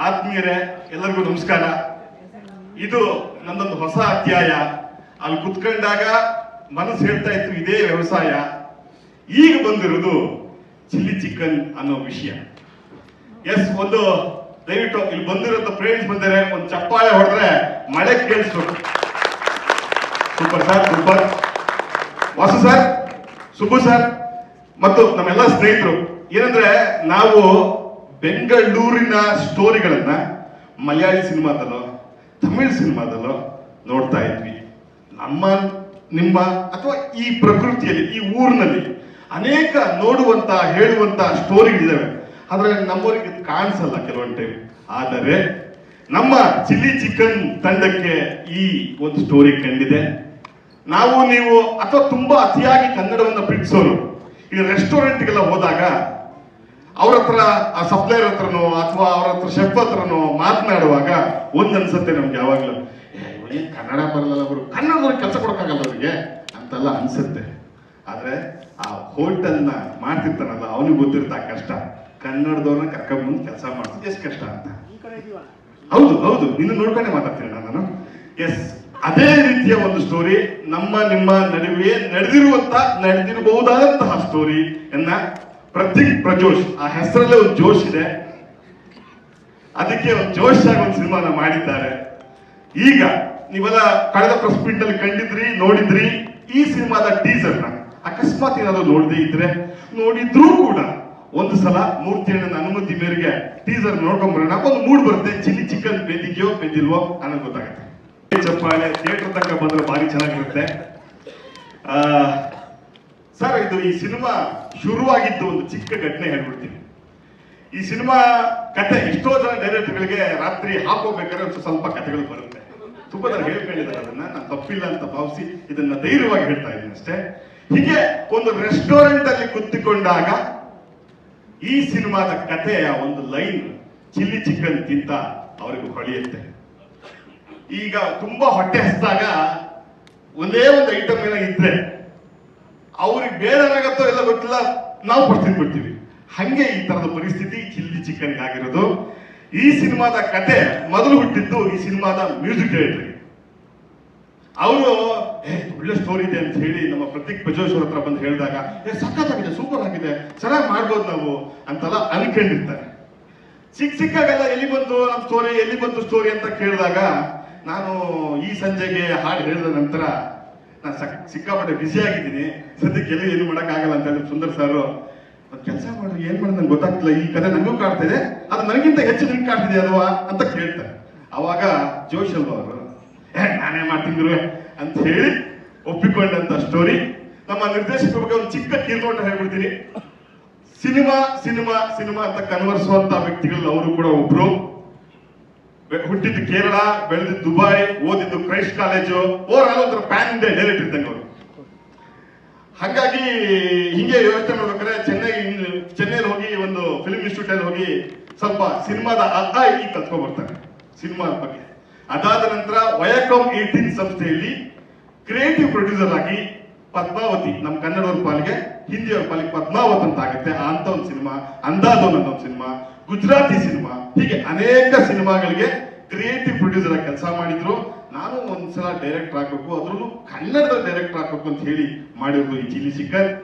ಆತ್ಮೀಯರೇ, ಎಲ್ಲರಿಗೂ ನಮಸ್ಕಾರ. ಇದು ನನ್ನೊಂದು ಹೊಸ ಅಧ್ಯಾಯ. ಅಲ್ಲಿ ಕುತ್ಕೊಂಡಾಗ ಮನಸ್ಸು ಹೇಳ್ತಾ ಇತ್ತು ಇದೇ ವ್ಯವಸಾಯ. ಈಗ ಬಂದಿರೋದು ಚಿಲ್ಲಿ ಚಿಕನ್ ಅನ್ನೋ ವಿಷಯ. ಎಸ್, ಒಂದು ದಯವಿಟ್ಟು ಇಲ್ಲಿ ಬಂದಿರೋ ಫ್ರೆಂಡ್ಸ್ ಬಂದರೆ ಒಂದು ಚಪ್ಪಾಳೆ ಹೊಡೆದ್ರೆ ಮಳೆ ಕೇಳಿಸ್ಬೇಕು. Super sir, super. Vasu sir, Subbu sir ಮತ್ತು ನಮ್ಮೆಲ್ಲ ಸ್ನೇಹಿತರು. ಏನಂದ್ರೆ ನಾವು ಬೆಂಗಳೂರಿನ ಸ್ಟೋರಿಗಳನ್ನ ಮಲಯಾಳಿ ಸಿನಿಮಾದಲ್ಲೋ ತಮಿಳ್ ಸಿನಿಮಾದಲ್ಲೋ ನೋಡ್ತಾ ಇದ್ವಿ. ನಿಮ್ಮ ಅಥವಾ ಈ ಪ್ರಕೃತಿಯಲ್ಲಿ, ಈ ಊರಿನಲ್ಲಿ ಅನೇಕ ನೋಡುವಂತ ಹೇಳುವಂತ ಸ್ಟೋರಿಗಳಿದ್ದಾವೆ. ಆದ್ರೆ ನಮ್ಮವರಿಗೆ ಕಾಣಿಸಲ್ಲ ಕೆಲವೊಂದು ಟೈಮ್. ಆದರೆ ನಮ್ಮ ಚಿಲ್ಲಿ ಚಿಕನ್ ತಂಡಕ್ಕೆ ಈ ಒಂದು ಸ್ಟೋರಿ ಕಂಡಿದೆ. ನಾವು ನೀವು ಅಥವಾ ತುಂಬಾ ಅತಿಯಾಗಿ ಕನ್ನಡವನ್ನು ಪ್ರೀತಿಸೋರು ಈ ರೆಸ್ಟೋರೆಂಟ್ಗೆಲ್ಲ ಹೋದಾಗ ಅವ್ರ ಹತ್ರ, ಆ ಸಪ್ಲೈಯರ್ ಹತ್ರನೋ ಅಥವಾ ಅವ್ರ ಹತ್ರ ಶೆಫ್ ಹತ್ರನೋ ಮಾತನಾಡುವಾಗ ಅನ್ಸುತ್ತೆ ನಮ್ಗೆ ಯಾವಾಗ್ಲೂ, ಕನ್ನಡ ಬರಲ್ಲ, ಅವರು ಕನ್ನಡದವ್ರಿಗೆ ಕೆಲಸ ಕೊಡಕ್ಕಾಗಲ್ಲ ಅವ್ರಿಗೆ ಅಂತೆಲ್ಲ ಅನ್ಸುತ್ತೆ. ಆದ್ರೆ ಆ ಹೋಟೆಲ್ನ ಮಾಡ್ತಿರ್ತಾನಲ್ಲ ಅವನಿಗೆ ಗೊತ್ತಿರ್ತಾ ಕಷ್ಟ. ಕನ್ನಡದವ್ರನ್ನ ಕರ್ಕೊಂಡ್ಬಂದು ಕೆಲಸ ಮಾಡೋದು ಎಷ್ಟು ಕಷ್ಟ ಅಂತ. ಹೌದು ಹೌದು, ನಿನ್ನ ನೋಡ್ಕೊಂಡೆ ಮಾತಾಡ್ತೀನಿ ನಾನು. ಎಸ್, ಅದೇ ರೀತಿಯ ಒಂದು ಸ್ಟೋರಿ ನಿಮ್ಮ ನಡುವೆ ನಡೆದಿರಬಹುದಾದಂತಹ ಸ್ಟೋರಿ ಎನ್ನ ಪ್ರತೀಕ್ ಪ್ರಜೋಶ್, ಆ ಹೆಸರಲ್ಲೇ ಒಂದು ಜೋಶ್ ಇದೆ. ಅದಕ್ಕೆ ಒಂದು ಜೋಶ್ ಆಗಿ ಒಂದು ಸಿನಿಮಾನ ಮಾಡಿದ್ದಾರೆ. ಈಗ ನೀವೆಲ್ಲ ಕಳೆದ ಪ್ರೆಸ್ ಮೀಟ್ ಅಲ್ಲಿ ಕಂಡಿದ್ರಿ, ನೋಡಿದ್ರಿ. ಈ ಸಿನಿಮಾದ ಟೀಸರ್ನ ಅಕಸ್ಮಾತ್ ಏನಾದ್ರು ನೋಡಿದ್ರೂ ಕೂಡ ಒಂದು ಸಲ ಮೂರ್ತಿಯಣ್ಣನ ಅನುಮತಿ ಮೇರೆಗೆ ಟೀಸರ್ ನೋಡ್ಕೊಂಡ್ಬರೋಣ. ಒಂದು ಮೂಡ್ ಬರುತ್ತೆ, ಚಿಲ್ಲಿ ಚಿಕನ್ ಬೆಂದಿಲ್ವೋ ಅನ್ನೋದು ಗೊತ್ತಾಗುತ್ತೆ. ಚಪ್ಪಾಳೆ ಥಿಯೇಟರ್ ತನಕ ಬಂದ್ರೆ ಭಾರಿ ಚೆನ್ನಾಗಿರುತ್ತೆ. ಸರ್, ಇದು ಈ ಸಿನಿಮಾ ಶುರುವಾಗಿದ್ದು ಒಂದು ಚಿಕ್ಕ ಘಟನೆ ಹೇಳ್ಬಿಡ್ತೀನಿ. ಈ ಸಿನಿಮಾ ಕತೆ ಎಷ್ಟೋ ಜನ ಡೈರೆಕ್ಟರ್ಗಳಿಗೆ ರಾತ್ರಿ ಹಾಕೋಬೇಕಾದ್ರೆ ಒಂದು ಸ್ವಲ್ಪ ಕಥೆಗಳು ಬರುತ್ತೆ. ತುಂಬಾ ಜನ ಹೇಳ್ಕೊಂಡಿದ್ದಾರೆ, ಅದನ್ನ ನಾನು ತಪ್ಪಿಲ್ಲ ಅಂತ ಭಾವಿಸಿ ಇದನ್ನ ಧೈರ್ಯವಾಗಿ ಹೇಳ್ತಾ ಇದ್ದೀನಿ ಅಷ್ಟೇ. ಹೀಗೆ ಒಂದು ರೆಸ್ಟೋರೆಂಟ್ ಅಲ್ಲಿ ಕುತ್ತಿಕೊಂಡಾಗ ಈ ಸಿನಿಮಾದ ಕಥೆಯ ಒಂದು ಲೈನ್ ಚಿಲ್ಲಿ ಚಿಕನ್ ತಿಂತ ಅವರಿಗೆ ಹೊಳೆಯುತ್ತೆ. ಈಗ ತುಂಬಾ ಹೊಟ್ಟೆ ಹಸಿದಾಗ ಒಂದೇ ಒಂದು ಐಟಮ್ ಏನೋ ಇದ್ರೆ ಅವ್ರಿಗೆ ಬೇಡನಾಗತ್ತೋ ಎಲ್ಲ ಗೊತ್ತಿಲ್ಲ, ನಾವು ಬಿಡ್ತೀವಿ. ಹಂಗೆ ಈ ತರದ ಪರಿಸ್ಥಿತಿ ಚಿಲ್ಲಿ ಚಿಕನ್ ಆಗಿರೋದು. ಈ ಸಿನಿಮಾದ ಕತೆ ಮೊದಲು ಹುಟ್ಟಿದ್ದು ಈ ಸಿನಿಮಾದ ಮ್ಯೂಸಿಕ್ ಡೈರೆಕ್ಟರ್. ಅವರು ಒಳ್ಳೆ ಸ್ಟೋರಿ ಇದೆ ಅಂತ ಹೇಳಿ ನಮ್ಮ ಪ್ರತೀಕ್ ಪ್ರಜೋಶ್ ಅವ್ರ ಹತ್ರ ಬಂದು ಹೇಳಿದಾಗ, ಸಖತ್ತಾಗಿದೆ, ಸೂಪರ್ ಆಗಿದೆ, ಚೆನ್ನಾಗಿ ಮಾಡ್ಬೋದು ನಾವು ಅಂತೆಲ್ಲ ಅನ್ಕೊಂಡಿರ್ತಾರೆ. ಸಿಕ್ಕಾಗೆಲ್ಲ ಎಲ್ಲಿ ಬಂತು ಸ್ಟೋರಿ ಅಂತ ಕೇಳಿದಾಗ, ನಾನು ಈ ಸಂಜೆಗೆ ಹಾಡು ಹೇಳಿದ ನಂತರ ನಾನು ಸಿಕ್ಕಾಪಟ್ಟೆ ಬ್ಯುಸಿ ಆಗಿದ್ದೀನಿ, ಸದ್ಯಕ್ಕೆ ಎಲ್ಲಿ ಏನು ಮಾಡೋಕ್ಕಾಗಲ್ಲ ಅಂತ ಹೇಳಿ ಸುಂದರ್ ಸರ್ ಒಂದು ಕೆಲಸ ಮಾಡಿ, ಏನ್ ಮಾಡೋದು ನಂಗೆ ಗೊತ್ತಾಗ್ತಿಲ್ಲ, ಈ ಕಥೆ ನನಗೂ ಕಾಡ್ತಿದೆ, ಅದು ನನಗಿಂತ ಹೆಚ್ಚು ನಿಮ್ಗೆ ಕಾಡ್ತಿದೆ ಅಲ್ವಾ ಅಂತ ಕೇಳ್ತಾರೆ. ಅವಾಗ ಜೋಶ್ ಅಲ್ವಾ ಅವರು, ನಾನೇ ಮಾಡ್ತಿದ್ರು ಅಂತ ಹೇಳಿ ಒಪ್ಪಿಕೊಂಡಂತ ಸ್ಟೋರಿ. ನಮ್ಮ ನಿರ್ದೇಶಕರ ಬಗ್ಗೆ ಒಂದು ಚಿಕ್ಕ ಕಿರುನೋಟ ಹೇಳ್ಬಿಡ್ತೀನಿ. ಸಿನಿಮಾ ಅಂತ ಕನ್ವರ್ಸುವಂತ ವ್ಯಕ್ತಿಗಳು ಅವರು ಕೂಡ ಒಬ್ರು. ಹುಟ್ಟಿದ್ದು ಕೇರಳ, ಬೆಳೆದಿದ್ದು ದುಬೈ, ಓದಿದ್ದು ಕ್ರೈಸ್ಟ್ ಕಾಲೇಜು, ಓವರ್ ಆಲ್ ಒಂಥರ ಪ್ಯಾನ್ ಇಂಡಿಯಾ ಡೈರೆಕ್ಟರ್ ಇದ್ದಂಗೆ ಅವರು. ಹಾಗಾಗಿ ಹಿಂಗೆ ಯೋಚನೆ ಮಾಡ್ಬೇಕಾದ್ರೆ ಚೆನ್ನೈಲಿ ಹೋಗಿ ಒಂದು ಫಿಲ್ಮ್ ಇನ್ಸ್ಟಿಟ್ಯೂಟ್ ಅಲ್ಲಿ ಹೋಗಿ ಸ್ವಲ್ಪ ಸಿನಿಮಾದ ಈ ಕಲ್ತ್ಕೊಂಡ್ಬರ್ತಾರೆ ಸಿನಿಮಾ ಬಗ್ಗೆ. ಅದಾದ ನಂತರ ವಯಾಕಾಮ್ 18 ಸಂಸ್ಥೆಯಲ್ಲಿ ಕ್ರಿಯೇಟಿವ್ ಪ್ರೊಡ್ಯೂಸರ್ ಆಗಿ ಪದ್ಮಾವತಿ, ನಮ್ಮ ಕನ್ನಡವ್ರ ಪಾಲಿಗೆ, ಹಿಂದಿಯವ್ರ ಪಾಲಿಗೆ ಪದ್ಮಾವತ್ ಅಂತ ಆಗುತ್ತೆ ಅಂತ ಒಂದು ಸಿನಿಮಾ, ಅಂದಾಜೋನ್ ಅನ್ನೋ ಒಂದು ಸಿನಿಮಾ, ಗುಜರಾತಿ ಸಿನಿಮಾ, ಹೀಗೆ ಅನೇಕ ಸಿನಿಮಾಗಳಿಗೆ ಕ್ರಿಯೇಟಿವ್ ಪ್ರೊಡ್ಯೂಸರ್ ಆಗಿ ಕೆಲಸ ಮಾಡಿದ್ರು. ನಾನು ಒಂದ್ಸಲ ಡೈರೆಕ್ಟರ್ ಆಗ್ಬೇಕು, ಅದ್ರಲ್ಲೂ ಕನ್ನಡದ ಡೈರೆಕ್ಟರ್ ಆಗ್ಬೇಕು ಅಂತ ಹೇಳಿ ಮಾಡಿರೋದು ಈ ಚಿಲ್ಲಿ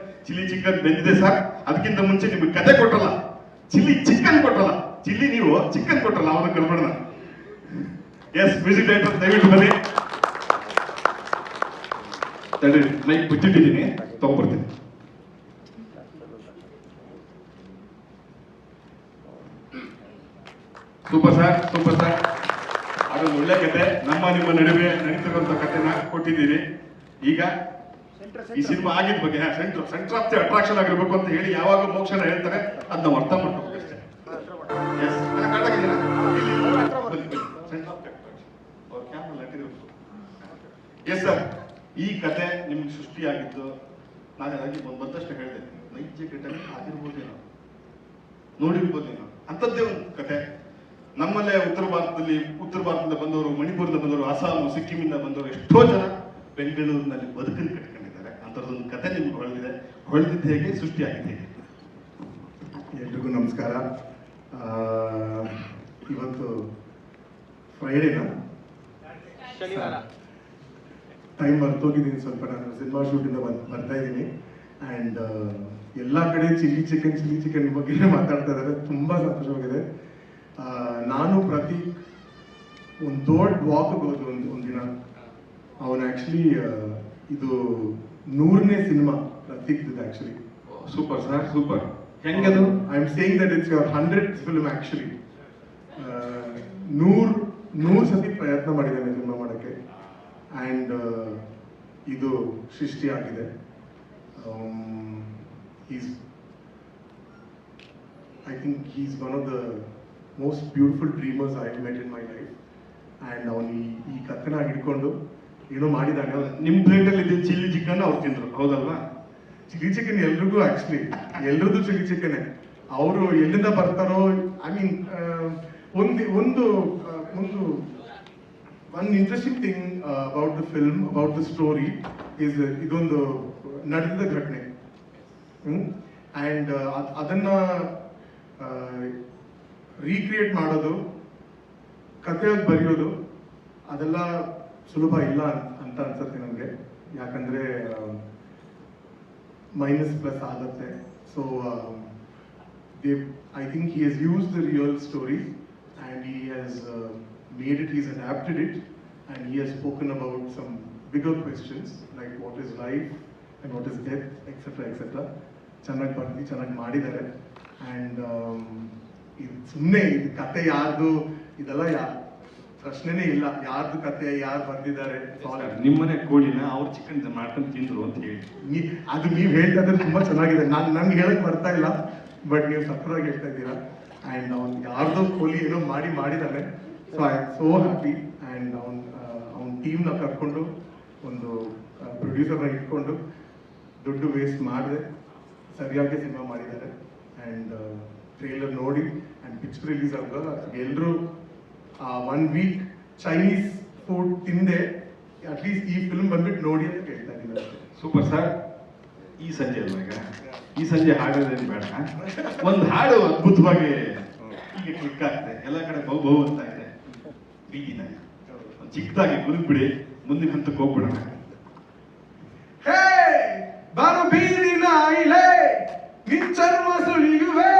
ಚಿಕನ್ ಬೆಂದಿದೆ ಸರ್. ಅದಕ್ಕಿಂತ ಮುಂಚೆ ನಿಮ್ಗೆ ಕತೆ ಕೊಟ್ಟಲ್ಲ, ಚಿಲ್ಲಿ ಚಿಕನ್ ಕೊಟ್ಟಲ್ಲ, ಚಿಲ್ಲಿ ನೀವು ಚಿಕನ್ ಕೊಟ್ಟಲ್ಲ, ಅವನ ಕಲ್ಪಡ. ಎಸ್, ಮ್ಯೂಸಿಕ್ ಡೈರೆಕ್ಟರ್ ದಯವಿಟ್ಟು ಬನ್ನಿ. ಮೈಕ್ ಬಿಟ್ಟಿದ್ದೀನಿ, ತಗೊಂಡ್ಬರ್ತೀನಿ. Super sir. ಅದೊಂದು ಒಳ್ಳೆ ಕತೆ, ನಿಮ್ಮ ನಡುವೆ ನಡೀತಿರುವಂತ ಕಥೆನ ಕೊಟ್ಟಿದ್ದೀರಿ. ಈಗ ಈ ಸಿನಿಮಾ ಆಗಿದ ಬಗ್ಗೆ ಸೆಂಟರ್ ಆಫ್ ದಿ ಅಟ್ರಾಕ್ಷನ್ ಆಗಿರ್ಬೇಕು ಅಂತ ಹೇಳಿ ಯಾವಾಗ ಮೋಕ್ಷನ ಹೇಳ್ತಾರೆ, ಅದ್ ನಾವು ಅರ್ಥ ಮಾಡ್ಕೋಬೇಕು ಅಷ್ಟೇ. ಎಸ್ ಸರ್, ಈ ಕತೆ ನಿಮ್ಗೆ ಸೃಷ್ಟಿಯಾಗಿದ್ದು ನಾನು ಅದಕ್ಕೆ ಬಂದಷ್ಟು ಹೇಳಿದೆ, ನೈಜ ಘಟನೆ ಆಗಿರ್ಬೋದೇನೋ, ನೋಡಿರ್ಬೋದೇನೋ ಅಂಥದ್ದೇ ಒಂದು ಕತೆ. ನಮ್ಮಲ್ಲೇ ಉತ್ತರ ಭಾರತದಿಂದ ಬಂದವರು, ಮಣಿಪುರದಿಂದ ಬಂದವರು, ಅಸ್ಸಾಂ, ಸಿಕ್ಕಿಮಿಂದ ಬಂದವರು ಎಷ್ಟೋ ಜನ ಬೆಂಗಳೂರಿನಲ್ಲಿ ಬದುಕನ್ನು ಕಟ್ಕೊಂಡಿದ್ದಾರೆ. ಅಂಥದ್ದೊಂದು ಕತೆ ನಿಮ್ಗೆ ಹೊಳೆದಿದ್ದು ಹೇಗೆ, ಸೃಷ್ಟಿಯಾಗಿದೆ ಹೇಗೆ? ಎಲ್ರಿಗೂ ನಮಸ್ಕಾರ. ಇವತ್ತು ಫ್ರೈಡೇನಾ, ಶನಿವಾರ. ಟೈಮ್ ಮರ್ತೋಗಿದ್ದೀನಿ ಸ್ವಲ್ಪ. ನಾನು ಸಿನಿಮಾ ಶೂಟಿಂದ ಬರ್ತಾ ಇದ್ದೀನಿ ಆ್ಯಂಡ್ ಎಲ್ಲ ಕಡೆ ಚಿಲ್ಲಿ ಚಿಕನ್ ಬಗ್ಗೆ ಮಾತಾಡ್ತಾ ಇದ್ದಾರೆ. ತುಂಬ ಸಂತೋಷವಾಗಿದೆ. ನಾನು ಪ್ರತೀಕ್ ಒಂದು ದೊಡ್ಡ ವಾಕ್ ಹೋಗೋದು ಒಂದಿನ. ಅವನು ಆ್ಯಕ್ಚುಲಿ ಇದು 100ನೇ cinema Prateek actually. Super sir, super. ಹೆಂಗದು? I am saying that it's your 100th film actually. 100 ಸತಿ ಪ್ರಯತ್ನ ಮಾಡಿದ್ದಾನೆ ಸಿನಿಮಾ ಮಾಡೋಕ್ಕೆ ಆ್ಯಂಡ್ ಇದು ಸೃಷ್ಟಿ ಆಗಿದೆ. I think he's one of the most beautiful dreamers I met in my life and ಅವನು ಈ ಕಥೆನ ಹಿಡ್ಕೊಂಡು ಏನೋ ಮಾಡಿದ್ದಾನೆ. ನಿಮ್ಮ ಪ್ಲೇಟಲ್ಲಿ ಇದ್ದ ಚಿಲ್ಲಿ ಚಿಕನ್ ಅವ್ರು ತಿಂದ್ರು, ಹೌದಲ್ವಾ? ಚಿಲ್ಲಿ ಚಿಕನ್ ಎಲ್ರಿಗೂ ಆ್ಯಕ್ಚುಲಿ ಎಲ್ರದ್ದು ಚಿಲ್ಲಿ ಚಿಕನ್ನೇ. ಅವರು ಎಲ್ಲಿಂದ ಬರ್ತಾರೋ, I mean one interesting thing about the film, about the story is ಇದೊಂದು ನಡೆದ ಘಟನೆ ಆ್ಯಂಡ್ ಅದನ್ನ ರೀಕ್ರಿಯೇಟ್ ಮಾಡೋದು, ಕಥೆಯಾಗಿ ಬರೆಯೋದು ಅದೆಲ್ಲ ಸುಲಭ ಇಲ್ಲ ಅಂತ ಅನ್ಸುತ್ತೆ ನನಗೆ. ಯಾಕಂದ್ರೆ ಮೈನಸ್ ಪ್ಲಸ್ ಆಗುತ್ತೆ. So I think he has used the real story and he has made it, he's adapted it and he has spoken about some bigger questions like what is life and what is death, etc. ಚೆನ್ನಾಗಿ ಬರ್ತಿ, ಚೆನ್ನಾಗಿ ಮಾಡಿದ್ದಾರೆ. And ಇದು ಸುಮ್ಮನೆ ಇದು ಕತೆ ಯಾರ್ದು ಇದೆಲ್ಲ ಪ್ರಶ್ನೆನೇ ಇಲ್ಲ. ಯಾರ್ದು ಕತೆ ಯಾರು ಬರ್ದಿದ್ದಾರೆ. ನಿಮ್ಮನೆ ಕೋಳಿನ ಅವ್ರು ಚಿಕನ್ ಮಾಡ್ಕೊಂಡು ತಿಂದ್ರು ಅಂತ ಹೇಳಿ ಅದು ನೀವು ಹೇಳ್ತಾ ಇದ್ರೆ ತುಂಬಾ ಚೆನ್ನಾಗಿದೆ. ನಂಗೆ ಹೇಳಕ್ ಬರ್ತಾ ಇಲ್ಲ, ಬಟ್ ನೀವು ಸಕ್ಕರಾಗಿ ಹೇಳ್ತಾ ಇದ್ದೀರಾ. ಆ್ಯಂಡ್ ಅವ್ನು ಯಾರ್ದೋ ಕೋಲಿ ಏನೋ ಮಾಡಿದ್ದಾನೆ. So I am so happy. And ಅವ್ನ ಟೀಮ್ನ ಕರ್ಕೊಂಡು ಒಂದು ಪ್ರೊಡ್ಯೂಸರ್ನ ಇಟ್ಕೊಂಡು ದುಡ್ಡು ವೇಸ್ಟ್ ಮಾಡಿದೆ, ಸರಿಯಾಗಿ ಸಿನಿಮಾ ಮಾಡಿದ್ದಾರೆ. ಆ್ಯಂಡ್ ಟ್ರೇಲರ್ ನೋಡಿ ಆ್ಯಂಡ್ ಪಿಕ್ಚರ್ ರಿಲೀಸ್ ಆಗ ಎಲ್ಲರೂ 1 ವೀಕ್ ಚೈನೀಸ್ ಫುಡ್ ತಿಂದೆ ಅಟ್ಲೀಸ್ಟ್ ಈ ಫಿಲ್ಮ್ ಬಂದ್ಬಿಟ್ಟು ನೋಡಿ ಅಂತ ಹೇಳ್ತಾ ಇದ್ದೀನಿ ಅಷ್ಟೇ. Super sir. ಈ ಸಂಜೆ ಅಲ್ವಾ ಈಗ? ಈ ಸಂಜೆ ಹಾಡೋದೇನು ಬೇಡ, ಒಂದು ಹಾಡು ಅದ್ಭುತವಾಗಿ ಈಗ ಕ್ಲಿಕ್ ಆಗ್ತದೆ, ಎಲ್ಲ ಕಡೆ ಬಹು ಅಂತ ಇದೆ. ಬೀಗಿನ ಚಿಕ್ಕದಾಗಿ ಗುರುಬಿಡಿ, ಮುಂದಿನ ಹಂತಕ್ಕೆ ಹೋಗ್ಬಿಡೋಣ. ಹೇ ಬಾರು ಬೀದಿನ ಇಲೆ ನಿನ್ ಚರ್ಮ ಸುಳಿಯುವೆ,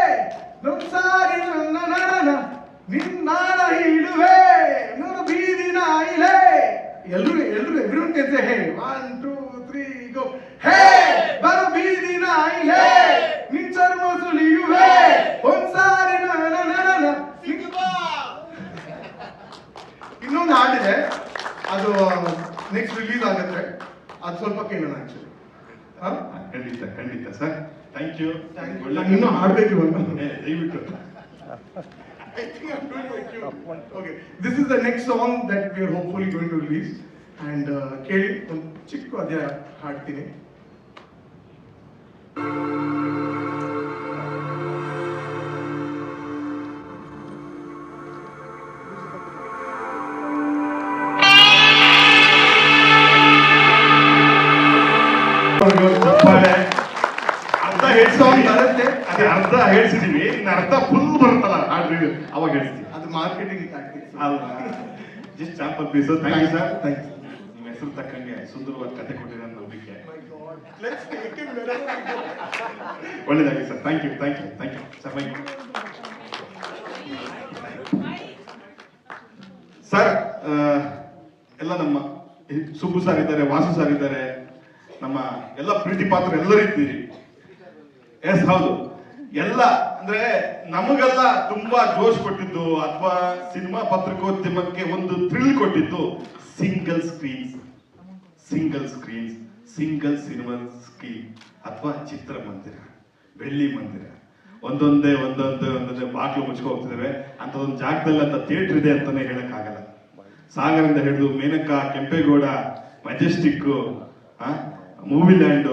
ನೊಂದ್ಸಾರಿ ನನ್ನ ನಿನ್ನಾಳ ಹಿಡುವೆ, ನೋಡು ಬೀದಿನ ಇಲೆ. ಎಲ್ರು ಎವ್ರಿವನ್ ಕ್ಯಾನ್ ಸೇ ಹೇ. 1 2 3 ಗೋ. ಹೇ ಬಾರು ಬೀದಿನ ಇಲೆ ನಿನ್ ಚರ್ಮ ಸುಳಿಯುವೆ, ಒಂದ್ಸಾರಿ ನನ್ನ ಇನ್ನೊಂದು ಹಾಡಿದೆ, ಅದು ನೆಕ್ಸ್ಟ್ ರಿಲೀಸ್ ಆಗುತ್ತೆ, ಅದು ಸ್ವಲ್ಪ ಕೇಳೋಣ ಆಕ್ಚುಲಿ. ಖಂಡಿತ ಸರ್. Thank you. ಇನ್ನೂ ಹಾಡ್ಬೇಕು ದಯವಿಟ್ಟು. Okay, this is the next song that we are hopefully going to release and ಕೇಳಿ ಒಂದು ಚಿಕ್ಕ ಅಧ್ಯಾಯ ಹಾಡ್ತೀನಿ. ಅರ್ಧ ಹೆಡ್ ಸಾಂಗ್ ಬರುತ್ತೆ, ಅದೇ ಅರ್ಧ ಹೇಳ್ಸಿದೀವಿ, ಇನ್ನು ಅರ್ಧ ಫುಲ್ ಬರುತ್ತಲ್ಲ ಹಾಡ್ರಿ, ಅವಾಗ ಹೇಳ್ತೀವಿ. ಅದು ಮಾರ್ಕೆಟಿಂಗ್ ಟ್ಯಾಕ್ಟಿಕ್ಸ್ ಅಲ್ವಾ? Just sample piece. Thank you sir. Thank you. ನಿಮ್ಮ ಹೆಸರು ತಕ್ಕಂಗೆ ಸುಂದರವಾದ ಕತೆ ಕೊಟ್ಟಿರೋ ನಂಬಿಕೆ. ಒಳ್ಳೇದಾಗಿ sir. Thank you sir. Sir ಎಲ್ಲ ನಮ್ಮ ಸುಬ್ಬು ಸರ್ ಇದ್ದಾರೆ, ವಾಸು ಸರ್ ಇದ್ದಾರೆ, ನಮ್ಮ ಎಲ್ಲ ಪ್ರೀತಿ ಪಾತ್ರ ಎಲ್ಲರೂ ಇದ್ದೀರಿ. ಎಸ್ ಹೌದು. ಎಲ್ಲ ಅಂದ್ರೆ ನಮಗೆಲ್ಲ ತುಂಬಾ ಜೋಶ್ ಕೊಟ್ಟಿದ್ದು ಅಥವಾ ಸಿನಿಮಾ ಪತ್ರಿಕೋದ್ಯಮಕ್ಕೆ ಒಂದು ಥ್ರಿಲ್ ಕೊಟ್ಟಿದ್ದು ಸಿಂಗಲ್ ಸಿನಿಮಾ ಸ್ಕ್ರೀನ್ ಅಥವಾ ಚಿತ್ರಮಂದಿರ, ಬೆಳ್ಳಿ ಮಂದಿರ. ಒಂದೊಂದೇ ಬಾಗ್ಲು ಮುಚ್ಕೊ ಹೋಗ್ತಿದ್ದೇವೆ. ಅಂತದೊಂದು ಜಾಗದಲ್ಲಿ ಅಂತ ಥಿಯೇಟರ್ ಇದೆ ಅಂತಾನೆ ಹೇಳಕ್ ಆಗಲ್ಲ. ಸಾಗರಿಂದ ಹಿಡಿದು Menaka, Kempegowda, Majestic, movie land,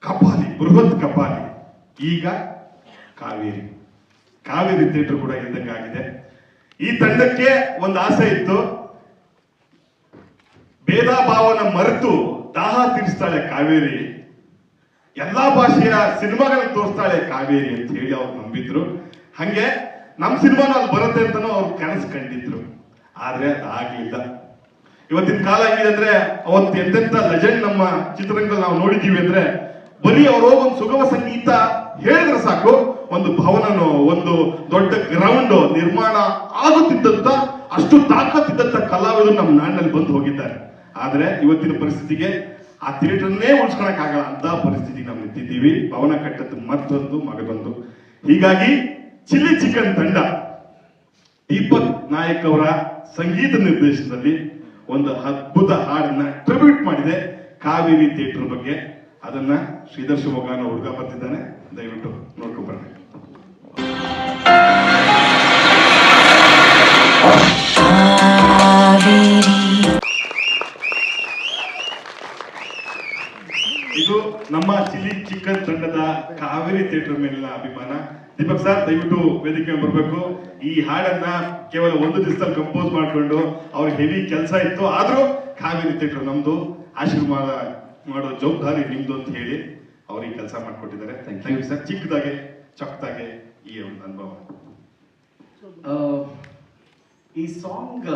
Kapali, ಬೃಹತ್ ಕಪಾಲಿ, ಈಗ ಕಾವೇರಿ ಥಿಯೇಟರ್ ಕೂಡ ಇದ್ದಂಗಾಗಿದೆ. ಈ ತಂಡಕ್ಕೆ ಒಂದು ಆಸೆ ಇತ್ತು, ಭೇದ ಭಾವನ ಮರೆತು ದಾಹ ತೀರಿಸ್ತಾಳೆ ಕಾವೇರಿ, ಎಲ್ಲಾ ಭಾಷೆಯ ಸಿನಿಮಾಗಳನ್ನ ತೋರಿಸ್ತಾಳೆ ಕಾವೇರಿ ಅಂತ ಹೇಳಿ ಅವ್ರು ನಂಬಿದ್ರು. ಹಂಗೆ ನಮ್ಮ ಸಿನಿಮಾನು ಅಲ್ಲಿ ಬರುತ್ತೆ ಅಂತಾನು ಅವ್ರು ಕನಸು ಕಂಡಿದ್ರು. ಆದ್ರೆ ಅದಾಗ್ಲಿಲ್ಲ. ಇವತ್ತಿನ ಕಾಲ ಹೆಂಗಿದೆ ಅಂದ್ರೆ, ಅವತ್ತು ಎಂತೆಂತ ಲೆಜೆಂಡ್ ನಮ್ಮ ಚಿತ್ರರಂಗದಲ್ಲಿ ನಾವು ನೋಡಿದೀವಿ ಅಂದ್ರೆ, ಬರೀ ಅವರು ಒಂದು ಸುಗಮ ಸಂಗೀತ ಹೇಳಿದ್ರೆ ಸಾಕು, ಒಂದು ಭವನನೋ ಒಂದು ದೊಡ್ಡ ಗ್ರೌಂಡ್ ನಿರ್ಮಾಣ ಆಗುತ್ತಿದ್ದಂತ ಅಷ್ಟು ತಾಕತ್ತಿದ್ದಂತ ಕಲಾವಿದರು ನಮ್ಮ ನಾಡಿನಲ್ಲಿ ಬಂದು ಹೋಗಿದ್ದಾರೆ. ಆದ್ರೆ ಇವತ್ತಿನ ಪರಿಸ್ಥಿತಿಗೆ ಆ ಥಿಯೇಟರ್ನೇ ಉಳಿಸ್ಕೊಳಕ್ಕಾಗಲ್ಲ ಅಂತ ಪರಿಸ್ಥಿತಿ ನಾವು ನಿಂತಿದ್ದೀವಿ. ಭವನ ಕಟ್ಟದ್ದು ಮತ್ತೊಂದು ಮಗದೊಂದು. ಹೀಗಾಗಿ ಚಿಲ್ಲಿ ಚಿಕನ್ ತಂಡ ದೀಪಕ್ ನಾಯಕ್ ಅವರ ಸಂಗೀತ ನಿರ್ದೇಶನದಲ್ಲಿ ಒಂದು ಅದ್ಭುತ ಹಾಡನ್ನ ಟ್ರಿಬ್ಯೂಟ್ ಮಾಡಿದೆ ಕಾವೇರಿ ಥಿಯೇಟರ್ ಬಗ್ಗೆ. ಅದನ್ನ ಶ್ರೀಧರ್ ಶಿವಮೊಗ್ಗನ ಹುಡುಗ ಬರ್ತಿದ್ದಾನೆ, ದಯವಿಟ್ಟು ನೋಡ್ಕೊಂಡು ಬನ್ನಿ. ಇದು ನಮ್ಮ ಚಿಲ್ಲಿ ಚಿಕನ್ ತಂಡದ ಕಾವೇರಿ ಥಿಯೇಟರ್ ಮೇಲಿನ ಅಭಿಮಾನ. ದೀಪಕ್ ಸರ್ ದಯವಿಟ್ಟು ವೇದಿಕೆ ಬರಬೇಕು. ಈ ಹಾಡನ್ನ ಕೇವಲ ಒಂದು ದಿವಸದಲ್ಲಿ ಕಂಪೋಸ್ ಮಾಡ್ಕೊಂಡು ಅವ್ರ ಹೆವಿ ಕೆಲಸ ಇತ್ತು, ಆದ್ರೂ ಕಾವೇರಿ ಥಿಯೇಟರ್ ನಮ್ದು, ಆಶೀರ್ವಾದ ಮಾಡೋ ಜವಾಬ್ದಾರಿ ನಿಮ್ದು ಅಂತ ಹೇಳಿ ಅವ್ರಿಗೆ ಕೆಲಸ ಮಾಡ್ಕೊಟ್ಟಿದ್ದಾರೆ. Thank you sir. ಚಿಕ್ಕದಾಗೆ ಚೊಕ್ಕದಾಗೆ ಈ ಒಂದು ಅನುಭವ. ಈ ಸಾಂಗ್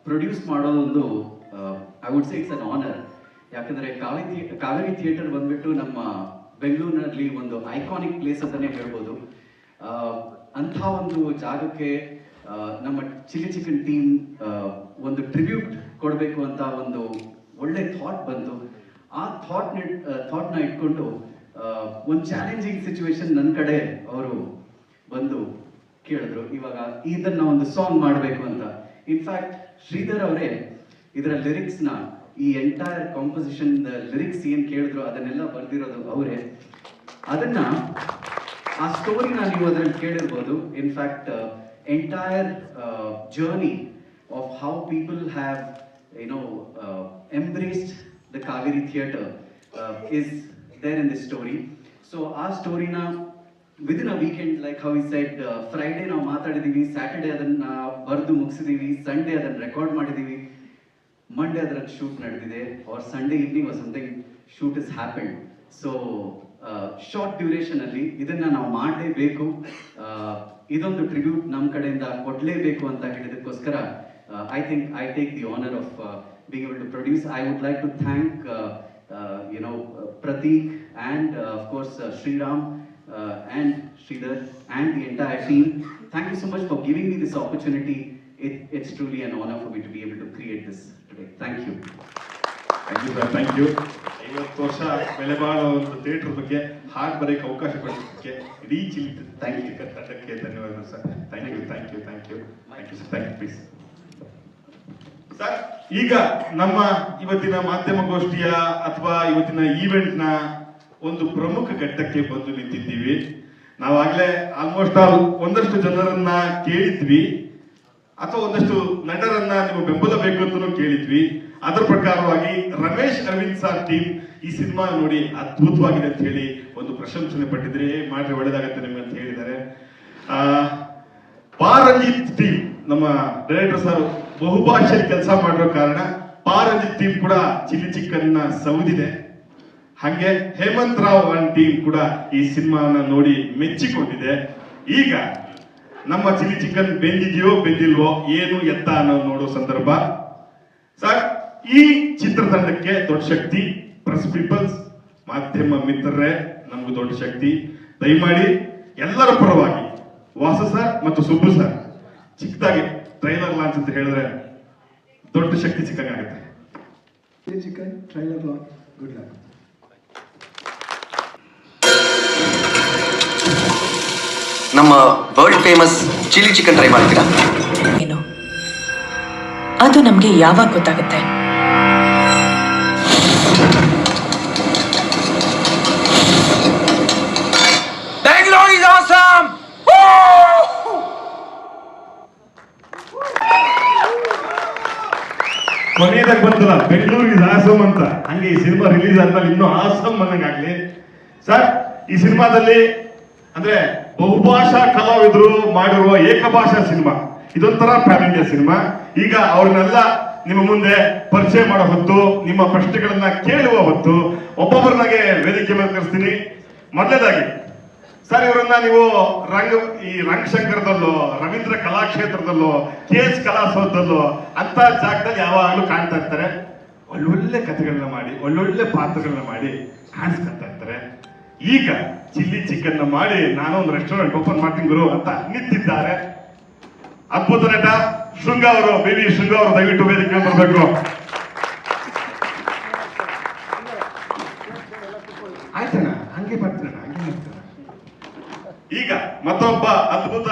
ಪ್ರೊಡ್ಯೂಸ್ ಮಾಡೋದೊಂದು I would say it's an honour. ಯಾಕಂದ್ರೆ ಕಾವೇರಿ ಥಿಯೇಟರ್ ಬಂದ್ಬಿಟ್ಟು ನಮ್ಮ ಬೆಂಗಳೂರಿನಲ್ಲಿ ಒಂದು ಐಕಾನಿಕ್ ಪ್ಲೇಸ್ ಅಂತಾನೆ ಹೇಳ್ಬೋದು. ಅಂಥ ಒಂದು ಜಾಗಕ್ಕೆ ನಮ್ಮ ಚಿಲ್ಲಿ ಚಿಕನ್ ಟೀಮ್ ಒಂದು ಟ್ರಿಬ್ಯೂಟ್ ಕೊಡಬೇಕು ಅಂತ ಒಂದು ಒಳ್ಳೆ ಥಾಟ್ ಬಂತು. ಆ ಥಾಟ್ನ ಇಟ್ಕೊಂಡು ಒಂದು ಚಾಲೆಂಜಿಂಗ್ ಸಿಚುವೇಶನ್ ನನ್ನ ಕಡೆ ಅವರು ಬಂದು ಕೇಳಿದ್ರು, ಇವಾಗ ಇದನ್ನ ಒಂದು ಸಾಂಗ್ ಮಾಡಬೇಕು ಅಂತ. ಇನ್ಫ್ಯಾಕ್ಟ್ ಶ್ರೀಧರ್ ಅವರೇ ಇದರ ಲಿರಿಕ್ಸ್ನ, ಈ ಎಂಟೈರ್ ಕಾಂಪೋಸಿಷನ್ ಲಿರಿಕ್ಸ್ ಏನ್ ಕೇಳಿದ್ರು ಅದನ್ನೆಲ್ಲ ಬರ್ದಿರೋದು ಅವರೇ. ಅದನ್ನ ಆ ಸ್ಟೋರಿನ ನೀವು ಅದ್ರಲ್ಲಿ ಕೇಳಿರ್ಬೋದು. In fact entire journey of how people have embraced the Kaveri theatre is there in this story. So ಆ ಸ್ಟೋರಿನ within a weekend, like how he said, Friday ನಾವು ಮಾತಾಡಿದೀವಿ, ಸ್ಯಾಟರ್ಡೇ ಅದನ್ನ ಬರೆದು ಮುಗಿಸಿದೀವಿ, ಸಂಡೇ ಅದನ್ನ ರೆಕಾರ್ಡ್ ಮಾಡಿದೀವಿ, ಮಂಡೇ ಅದರ ಶೂಟ್ ನಡೆದಿದೆ, or Sunday evening or something shoot is happened. So short duration ಅಲ್ಲಿ ಇದನ್ನ ನಾವು ಮಾಡಲೇಬೇಕು, ಇದೊಂದು ಟ್ರಿಬ್ಯೂಟ್ ನಮ್ಮ ಕಡೆಯಿಂದ ಕೊಡ್ಲೇಬೇಕು ಅಂತ ಹೇಳಿದಕ್ಕೋಸ್ಕರ I think I take the honour of being able to produce. I would like to thank Prateek and of course Sriram and Sridhar and the entire team. Thank you so much for giving me this opportunity. It's truly an honor for me to be able to create this today. Thank you. Thank you sir. Thank you. 50 ವರ್ಷ ಬೆಲೆ ಬಾಳೋ ಒಂದು theatre ಬಗ್ಗೆ ಹಾಡು ಬರೆಯಕ್ಕೆ ಅವಕಾಶ ಕೊಡೋದಕ್ಕೆ ಇಡೀ Chilli ತಂಡಕ್ಕೆ ಧನ್ಯವಾದಗಳು sir. Thank you thank you thank you thank you sir. Thank you please sir. ಈಗ ನಮ್ಮ ಇವತ್ತಿನ ಮಾಧ್ಯಮಗೋಷ್ಠಿಯ ಅಥವಾ ಇವತ್ತಿನ ಈವೆಂಟ್ ನ ಒಂದು ಪ್ರಮುಖ ಘಟ್ಟಕ್ಕೆ ಬಂದು ನಿಂತಿದ್ದೀವಿ. ನಾವಾಗ್ಲೇ ಆಲ್ಮೋಸ್ಟ್ ಒಂದಷ್ಟು ಜನರನ್ನ ಕೇಳಿದ್ವಿ, ಅಥವಾ ಒಂದಷ್ಟು ನಟರನ್ನ ನೀವು ಬೆಂಬಲ ಬೇಕು ಅಂತಲೂ ಕೇಳಿದ್ವಿ. ಅದರ ಪ್ರಕಾರವಾಗಿ ರಮೇಶ್ ಅರವಿಂದ್ ಸರ್ ಟೀಮ್ ಈ ಸಿನಿಮಾ ನೋಡಿ ಅದ್ಭುತವಾಗಿದೆ ಅಂತ ಹೇಳಿ ಒಂದು ಪ್ರಶಂಸನೆ ಪಟ್ಟಿದ್ರೆ, ಮಾಡ್ರೆ ಒಳ್ಳೇದಾಗತ್ತೆ ನಿಮ್ಗೆ ಅಂತ ಹೇಳಿದ್ದಾರೆ. ಪಾರಂಜಿತ್ ಟೀಮ್, ನಮ್ಮ ಡೈರೆಕ್ಟರ್ ಸರ್ ಬಹುಭಾಷೆಯಲ್ಲಿ ಕೆಲಸ ಮಾಡಿರೋ ಕಾರಣ ಪಾರಂಜಿತ್ ಟೀಮ್ ಕೂಡ ಚಿಲ್ಲಿ ಚಿಕನ್ ಸೌದಿದೆ. ಹಾಗೆ ಹೇಮಂತ್ ರಾವ್ ಅಂಡ್ ಟೀಮ್ ಕೂಡ ಈ ಸಿನಿಮಾನ ನೋಡಿ ಮೆಚ್ಚಿಕೊಂಡಿದೆ. ಈಗ ನಮ್ಮ ಚಿಲ್ಲಿ ಚಿಕನ್ ಬೆಂದಿದೆಯೋ ಬೆಂದಿಲ್ವೋ, ಏನು ಎತ್ತ ಅನ್ನೋ ನೋಡೋ ಸಂದರ್ಭ. ಸರ್, ಈ ಚಿತ್ರತಂಡಕ್ಕೆ ದೊಡ್ಡ ಶಕ್ತಿ ಪ್ರೆಸ್ ಪೀಪಲ್ಸ್, ಮಾಧ್ಯಮ ಮಿತ್ರರೇ ನಮ್ಗೆ ದೊಡ್ಡ ಶಕ್ತಿ. ದಯಮಾಡಿ ಎಲ್ಲರ ಪರವಾಗಿ ವಾಸು ಸರ್ ಮತ್ತು ಸುಬ್ಬು ಸರ್ ಚಿಕ್ಕದಾಗಿ ಟ್ರೈಲರ್ ಲಾಂಚ್ ಅಂತ ಹೇಳಿದ್ರೆ ದೊಡ್ಡ ಶಕ್ತಿ ಸಿಕ್ಕಾಗುತ್ತೆ. Chicken trailer launch, good luck. ನಮ್ಮ world famous chilli chicken try ಮಾಡ್ತೀರಾ? ಏನು ಅದು ನಮ್ಗೆ ಯಾವಾಗ ಗೊತ್ತಾಗುತ್ತೆ? Bangalore is awesome! ಕೊನೆಯದಾಗ ಬಂತಲ್ಲ ಬೆಂಗಳೂರು ಇಸ್ ಆಸಮ್ ಅಂತ, ಹಂಗೆ ಈ ಸಿನಿಮಾ ರಿಲೀಸ್ ಆದ್ಮೇಲೆ ಇನ್ನೂ ಆಸಮ್ ಅನ್ನಂಗಾಗ್ಲಿ. ಸರ್, ಈ ಸಿನಿಮಾದಲ್ಲಿ ಅಂದ್ರೆ ಬಹುಭಾಷಾ ಕಲಾವಿದರು ಮಾಡಿರುವ ಏಕಭಾಷಾ ಸಿನಿಮಾ, ಇದೊಂಥರ ಪ್ಯಾನ್ ಇಂಡಿಯಾ ಸಿನಿಮಾ. ಈಗ ಅವ್ರನ್ನೆಲ್ಲ ನಿಮ್ಮ ಮುಂದೆ ಪರಿಚಯ ಮಾಡೋ ಹೊತ್ತು, ನಿಮ್ಮ ಪ್ರಶ್ನೆಗಳನ್ನ ಕೇಳುವ ಹೊತ್ತು ಒಬ್ಬೊಬ್ಬರನ್ನಾಗೆ ವೇದಿಕೆ ಮೇಲೆ ಕರೆಸ್ತೀನಿ. ಮೊದಲನೇದಾಗಿ ಸರ್ ಇವರನ್ನ ನೀವು ರಂಗಶಂಕರದಲ್ಲೋ ರವೀಂದ್ರ ಕಲಾಕ್ಷೇತ್ರದಲ್ಲೋ KS ಕಲಾಸೌಧದಲ್ಲೋ ಅಂತ ಜಾಗದಲ್ಲಿ ಯಾವಾಗಲೂ ಕಾಣ್ತಾ ಇರ್ತಾರೆ. ಒಳ್ಳೊಳ್ಳೆ ಕಥೆಗಳನ್ನ ಮಾಡಿ ಒಳ್ಳೊಳ್ಳೆ ಪಾತ್ರಗಳನ್ನ ಮಾಡಿ ಕಾಣಿಸ್ಕೊತಾ ಇರ್ತಾರೆ. ಈಗ ಚಿಲ್ಲಿ ಚಿಕನ್ ಮಾಡಿ ನಾನು ಒಂದು ರೆಸ್ಟೋರೆಂಟ್ ಓಪನ್ ಮಾಡ್ತೀನಿ ಗುರು ಅಂತ ನಿಂತಿದ್ದಾರೆ. ಅದ್ಭುತ ನಟ ಶೃಂಗ ಅವರು, BV ಶೃಂಗ ಅವರು ದಯವಿಟ್ಟು ವೇದಿಕೆ ಬರಬೇಕು. ಆಯ್ತಣ್ಣ, ಹಂಗೆ ಬರ್ತೀನ, ಹಂಗೆ ಮಾಡ್ತೀನ. ಈಗ ಮತ್ತೊಬ್ಬ ಅದ್ಭುತ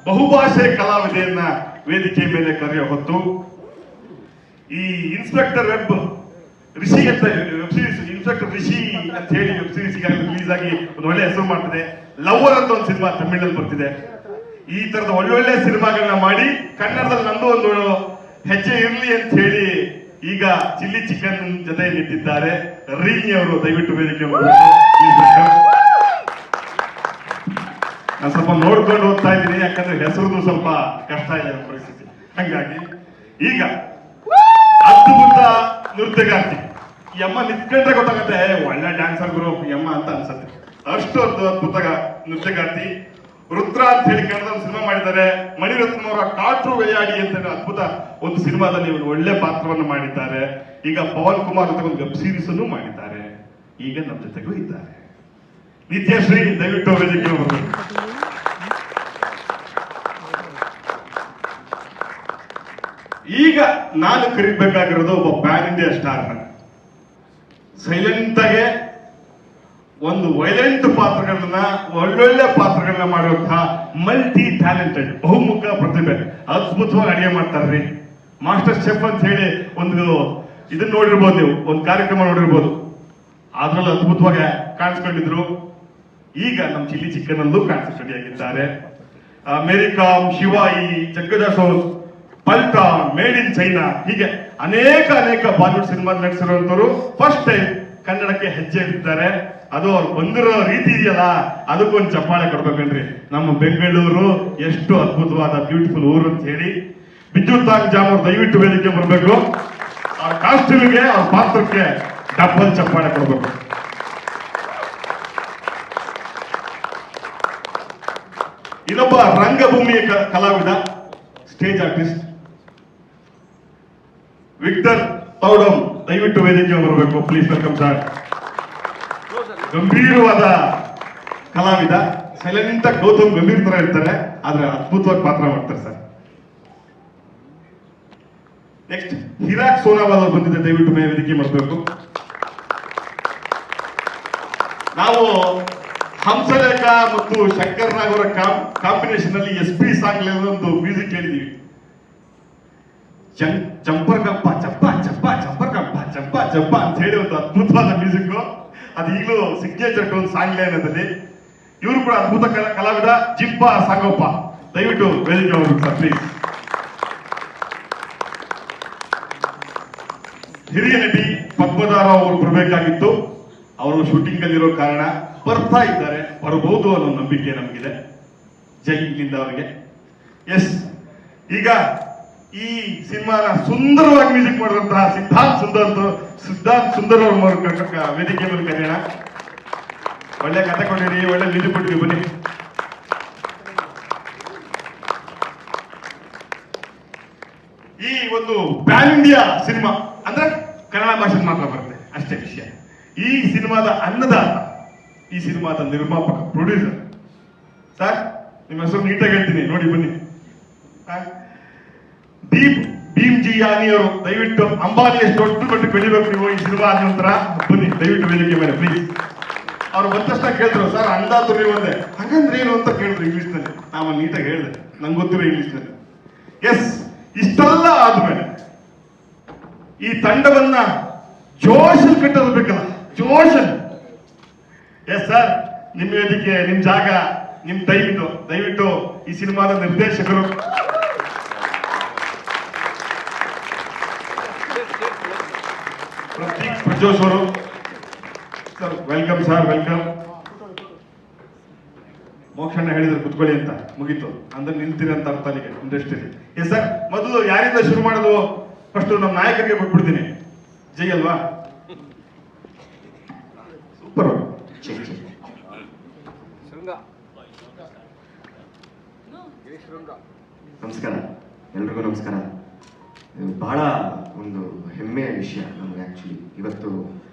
ಬಹುಭಾಷೆ ಕಲಾವಿದೆಯನ್ನ ವೇದಿಕೆ ಮೇಲೆ ಕರೆಯೋ ಹೊತ್ತು ಈ ಇನ್ಸ್ಪೆಕ್ಟರ್ ರಿಷಿ ಅಂತ ವೆಬ್ ಸೀರೀಸ್, ಇನ್ಸ್ಪೆಕ್ಟರ್ ರಿಷಿ ಅಂತ ಹೇಳಿ ವೆಬ್ ಸೀರೀಸ್ ರಿಲೀಸ್ ಆಗಿ ಒಂದು ಒಳ್ಳೆ ಹೆಸರು ಮಾಡ್ತಿದೆ. ಲವರ್ ಅಂತ ಒಂದು ಸಿನಿಮಾ ತಮಿಳಲ್ಲಿ ಬರ್ತಿದೆ. ಈ ತರದ ಒಳ್ಳೊಳ್ಳೆ ಸಿನಿಮಾಗಳನ್ನ ಮಾಡಿ ಕನ್ನಡದಲ್ಲಿ ನಂದು ಒಂದು ಹೆಜ್ಜೆ ಇರ್ಲಿ ಅಂತ ಹೇಳಿ ಈಗ ಚಿಲ್ಲಿ ಚಿಕನ್ ಜೊತೆ ನಿಂತಿದ್ದಾರೆ ರೀನಿ ಅವರು. ದಯವಿಟ್ಟು ವೇದಿಕೆ ನಾನು ಸ್ವಲ್ಪ ನೋಡ್ಕೊಂಡು ಹೋಗ್ತಾ ಇದ್ದೀನಿ, ಯಾಕಂದ್ರೆ ಹೆಸರು ಸ್ವಲ್ಪ ಕಷ್ಟ ಇದೆ ಪರಿಸ್ಥಿತಿ. ಹಂಗಾಗಿ ಈಗ ಅದ್ಭುತ ನೃತ್ಯಗಾರ್ತಿ ಈ ಅಮ್ಮ ನಿಂತ್ಕೊಂಡ್ರೆ ಗೊತ್ತಾಗತ್ತೆ ಒಳ್ಳೆ ಡ್ಯಾನ್ಸರ್ ಗುರು ಈ ಅಮ್ಮ ಅಂತ ಅನ್ಸುತ್ತೆ. ಅಷ್ಟು ಅದ್ಭುತ ನೃತ್ಯಗಾರ್ತಿ. ರುದ್ರ ಅಂತ ಹೇಳಿ ಕನ್ನಡ ಸಿನಿಮಾ ಮಾಡಿದ್ದಾರೆ. ಮಣಿರತ್ನ ಅವರ ಕಾಟ್ರು ವೆಯಾಡಿ ಅಂತ ಅದ್ಭುತ ಒಂದು ಸಿನಿಮಾದಲ್ಲಿ ಒಂದು ಒಳ್ಳೆ ಪಾತ್ರವನ್ನು ಮಾಡಿದ್ದಾರೆ. ಈಗ ಪವನ್ ಕುಮಾರ್ ಅಂತ ಒಂದು ವೆಬ್ ಸೀರೀಸ್ ಅನ್ನು ಮಾಡಿದ್ದಾರೆ. ಈಗ ನಮ್ಮ ಜೊತೆಗೂ ಇದ್ದಾರೆ ನಿತ್ಯಶ್ರೀ. ದಯವಿಟ್ಟು ವೇದಿಕೆ ಬರಬೇಕು. ಈಗ ನಾನು ಕರಿಬೇಕಾಗಿರೋದು ಒಬ್ಬ ಪ್ಯಾನ್ ಇಂಡಿಯಾ ಸ್ಟಾರ್. ಸೈಲೆಂಟ್ ಆಗಿ ಒಂದು ವೈಲೆಂಟ್ ಪಾತ್ರಗಳನ್ನ ಒಳ್ಳೊಳ್ಳೆ ಪಾತ್ರಗಳನ್ನ ಮಾಡುವಂತಹ ಮಲ್ಟಿ ಟ್ಯಾಲೆಂಟೆಡ್ ಬಹುಮುಖ ಪ್ರತಿಭೆ. ಅದ್ಭುತವಾಗಿ ಅಡಿಗೆ ಮಾಡ್ತಾರ್ರಿ. ಮಾಸ್ಟರ್ ಶೆಫ್ ಅಂತ ಹೇಳಿ ಒಂದು ಇದನ್ನ ನೋಡಿರ್ಬೋದು, ನೀವು ಒಂದು ಕಾರ್ಯಕ್ರಮ ನೋಡಿರ್ಬೋದು. ಅದ್ರಲ್ಲಿ ಅದ್ಭುತವಾಗಿ ಕಾಣಿಸ್ಕೊಂಡಿದ್ರು. ಈಗ ನಮ್ಮ ಚಿಲ್ಲಿ ಚಿಕನ್ ಅಲ್ಲೂ ಕಾಣಿಸ್ ರೆಡಿ ಆಗಿದ್ದಾರೆ. ಮೇರಿಕಾಮ್, ಶಿವಾಯಿ, ಜಗ್ಗದಾಸ್ ಹೌಸ್, ಪಲ್ಟಾ, ಮೇಡ್ ಇನ್ ಚೈನಾ, ಹೀಗೆ ಅನೇಕ ಬಾಲಿವುಡ್ ಸಿನಿಮಾ ನಟಿಸಿರುವಂತವರು ಫಸ್ಟ್ ಟೈಮ್ ಕನ್ನಡಕ್ಕೆ ಹೆಜ್ಜೆ ಇಟ್ಟಿದ್ದಾರೆ. ಅದು ಅವ್ರು ಬಂದಿರೋ ರೀತಿ ಇದೆಯಲ್ಲ, ಅದಕ್ಕೊಂದು ಚಪ್ಪಾಳೆ ಕೊಡ್ಬೇಕನ್ರಿ. ನಮ್ಮ ಬೆಂಗಳೂರು ಎಷ್ಟು ಅದ್ಭುತವಾದ ಬ್ಯೂಟಿಫುಲ್ ಊರು ಅಂತ ಹೇಳಿ ಬಿಜು ತಾಂಗ್ಜಾಮ್ ಅವ್ರು ದಯವಿಟ್ಟು ವೇದಿಕೆ ಬರಬೇಕು. ಅವ್ರ ಕಾಸ್ಟ್ಯೂಮ್ಗೆ, ಅವ್ರ ಪಾತ್ರಕ್ಕೆ ಡಬ್ಬಲ್ ಚಪ್ಪಾಳೆ ಕೊಡ್ಬೇಕು. ಇನ್ನೊಬ್ಬ ರಂಗಭೂಮಿಯ ಕಲಾವಿದ, ಸ್ಟೇಜ್ ಆರ್ಟಿಸ್ಟ್ ವಿಕ್ಟರ್ ತೌಡಮ್ ದಯವಿಟ್ಟು ವೇದಿಕೆ ಬರಬೇಕು. Please welcome sir. ಗಂಭೀರವಾದ ಕಲಾವಿದ, ಸೈಲೆಂಟ್ ಆಗಿ ಗೌತಮ್ ಗಂಭೀರ್ ತರ ಇರ್ತಾರೆ, ಆದ್ರೆ ಅದ್ಭುತವಾಗಿ ಪಾತ್ರ ಮಾಡ್ತಾರೆ ಸರ್. ನೆಕ್ಸ್ಟ್ ಹಿರಾಕ್ ಸೋನಾವಾಲ್ ಅವರು ಬಂದಿದೆ, ದಯವಿಟ್ಟು ವೇದಿಕೆ ಮಾಡಬೇಕು. ನಾವು ಹಂಸಲೇಖ ಮತ್ತು ಶಂಕರ್ ನಾಗ್ ಅವರ ಕಾಂಬಿನೇಷನ್ ಅಲ್ಲಿ SP ಸಾಂಗ್ ಒಂದು ಮ್ಯೂಸಿಕ್ ಕೇಳಿದೀವಿ. ಚಂಪರ್ಗಪ್ಪ ಚಪ್ಪ ಚಪ್ಪ ಚಂಪರ್ಗಪ್ಪ ಚಪ್ಪ ಚಪ್ಪ ಅಂತ ಹೇಳಿ ಒಂದು ಅದ್ಭುತವಾದ ಮ್ಯೂಸಿಕ್. ಅದು ಈಗಲೂ ಸಿಗ್ನೇಚರ್ ಟೋನ್ ಸಾಂಗ್ ಲೈನದಲ್ಲಿ. ಇವರು ಕೂಡ ಅದ್ಭುತ ಕಲಾವಿದ ಜಿಂಪ ಸಾಂಗಪ್ಪ, ದಯವಿಟ್ಟು ವೇದಿಕೆ ಅವರು ಸರ್ ಪ್ಲೀಸ್. ಹಿರಿಯ ನಟಿ ಪದ್ಮಧಾರ ಅವರು ಬರಬೇಕಾಗಿತ್ತು, ಅವರು ಶೂಟಿಂಗ್ ಅಲ್ಲಿರೋ ಕಾರಣ ಬರ್ತಾ ಇದ್ದಾರೆ. ಬರಬಹುದು ಅನ್ನೋ ನಂಬಿಕೆ ನಮಗಿದೆ. ಜೈ ಇಲ್ಲಿಂದ ಅವರಿಗೆ. ಎಸ್, ಈಗ ಈ ಸಿನಿಮಾನ ಸುಂದರವಾಗಿ ಮ್ಯೂಸಿಕ್ ಮಾಡಿರುವಂತಹ ಸಿದ್ಧಾಂತ್ ಸುಂದರ್ ಅವ್ರ ವೇದಿಕೆ ಮೇಲೆ ಕರೆಯೋಣ. ಒಳ್ಳೆ ಕಥೆ ಕೊಟ್ಟಿರಿ, ಒಳ್ಳೆ ಮ್ಯೂಸಿಕ್ ಕೊಟ್ಟಿರಿ, ಬನ್ನಿ. ಈ ಒಂದು ಪ್ಯಾನ್ ಇಂಡಿಯಾ ಸಿನಿಮಾ ಅಂದ್ರೆ ಕನ್ನಡ ಭಾಷೆ ಮಾತ್ರ ಬರುತ್ತೆ ಅಷ್ಟೇ ವಿಷಯ. ಈ ಸಿನಿಮಾದ ಅನ್ನದಾತ, ಈ ಸಿನಿಮಾದ ನಿರ್ಮಾಪಕ, ಪ್ರೊಡ್ಯೂಸರ್ ಸರ್, ನಿಮ್ಮ ಹೆಸರು ನೀಟಾಗಿ ಹೇಳ್ತೀನಿ ನೋಡಿ, ಬನ್ನಿ. ಭೀಮ್ಜಿ ಯಾನಿ ಅವರು, ದಯವಿಟ್ಟು ಅಂಬಾನಿ ಎಷ್ಟು ದೊಡ್ಡ ಮಟ್ಟ ಬೆಳಿಬೇಕು ನೀವು ಈ ಸಿನಿಮಾ ಆದ ನಂತರ, ಬನ್ನಿ ದಯವಿಟ್ಟು ವೇದಿಕೆ ಮೇಲೆ ಪ್ಲೀಸ್. ಅವ್ರು ಬಂದ ತಕ್ಷಣ ಕೇಳಿದ್ರು, ಸರ್ ಅಂದಾತು ನೀವು ಒಂದೇ, ಹಂಗಂದ್ರೆ ಏನು ಅಂತ ಕೇಳಿದ್ರು ಇಂಗ್ಲಿಷ್ ನಲ್ಲಿ. ನಾವು ನೀಟಾಗಿ ಹೇಳಿದೆ, ನಂಗೆ ಗೊತ್ತಿರೋ ಇಂಗ್ಲಿಷ್ ನಲ್ಲಿ. ಎಸ್, ಇಷ್ಟೆಲ್ಲ ಆದ್ಮೇಲೆ ಈ ತಂಡವನ್ನ ಜೋಶನ್ ಕಟ್ಟಬೇಕಲ್ಲ, ಜೋಶನ್. ಎಸ್ ಸರ್, ನಿಮ್ ವೇದಿಕೆ, ನಿಮ್ ಜಾಗ, ನಿಮ್ ದಯವಿಟ್ಟು ಈ ಸಿನಿಮಾದ ನಿರ್ದೇಶಕರು ಪ್ರತೀಕ್ ಪ್ರಜೋಶ್ ಅವರು ಸರ್, ವೆಲ್ಕಮ್ ಸರ್, ವೆಲ್ಕಮ್. ಮೋಕ್ಷಣ್ಣ ಹೇಳಿದ್ರು ಕುತ್ಕೊಳ್ಳಿ ಅಂತ, ಮುಗೀತು ಅಂದ್ರೆ ನಿಲ್ತೀರಿ ಅಂತ ಅರ್ಥ ಅಲ್ಲಿಗೆ ಇಂಡಸ್ಟ್ರಿಯಲ್ಲಿ. ಎಸ್ ಸರ್, ಮೊದಲು ಯಾರಿಂದ ಶುರು ಮಾಡೋದು? ಫಸ್ಟ್ ನಮ್ಮ ನಾಯಕರಿಗೆ ಕೊಟ್ಬಿಡ್ತೀನಿ. ಜೈ ಅಲ್ವಾ? ಸೂಪರ್. ನಮಸ್ಕಾರ, ಎಲ್ರಿಗೂ ನಮಸ್ಕಾರ. ಇದು ಬಹಳ ಒಂದು ಹೆಮ್ಮೆಯ ವಿಷಯ ನಮಗೆ. ಆ್ಯಕ್ಚುಲಿ ಇವತ್ತು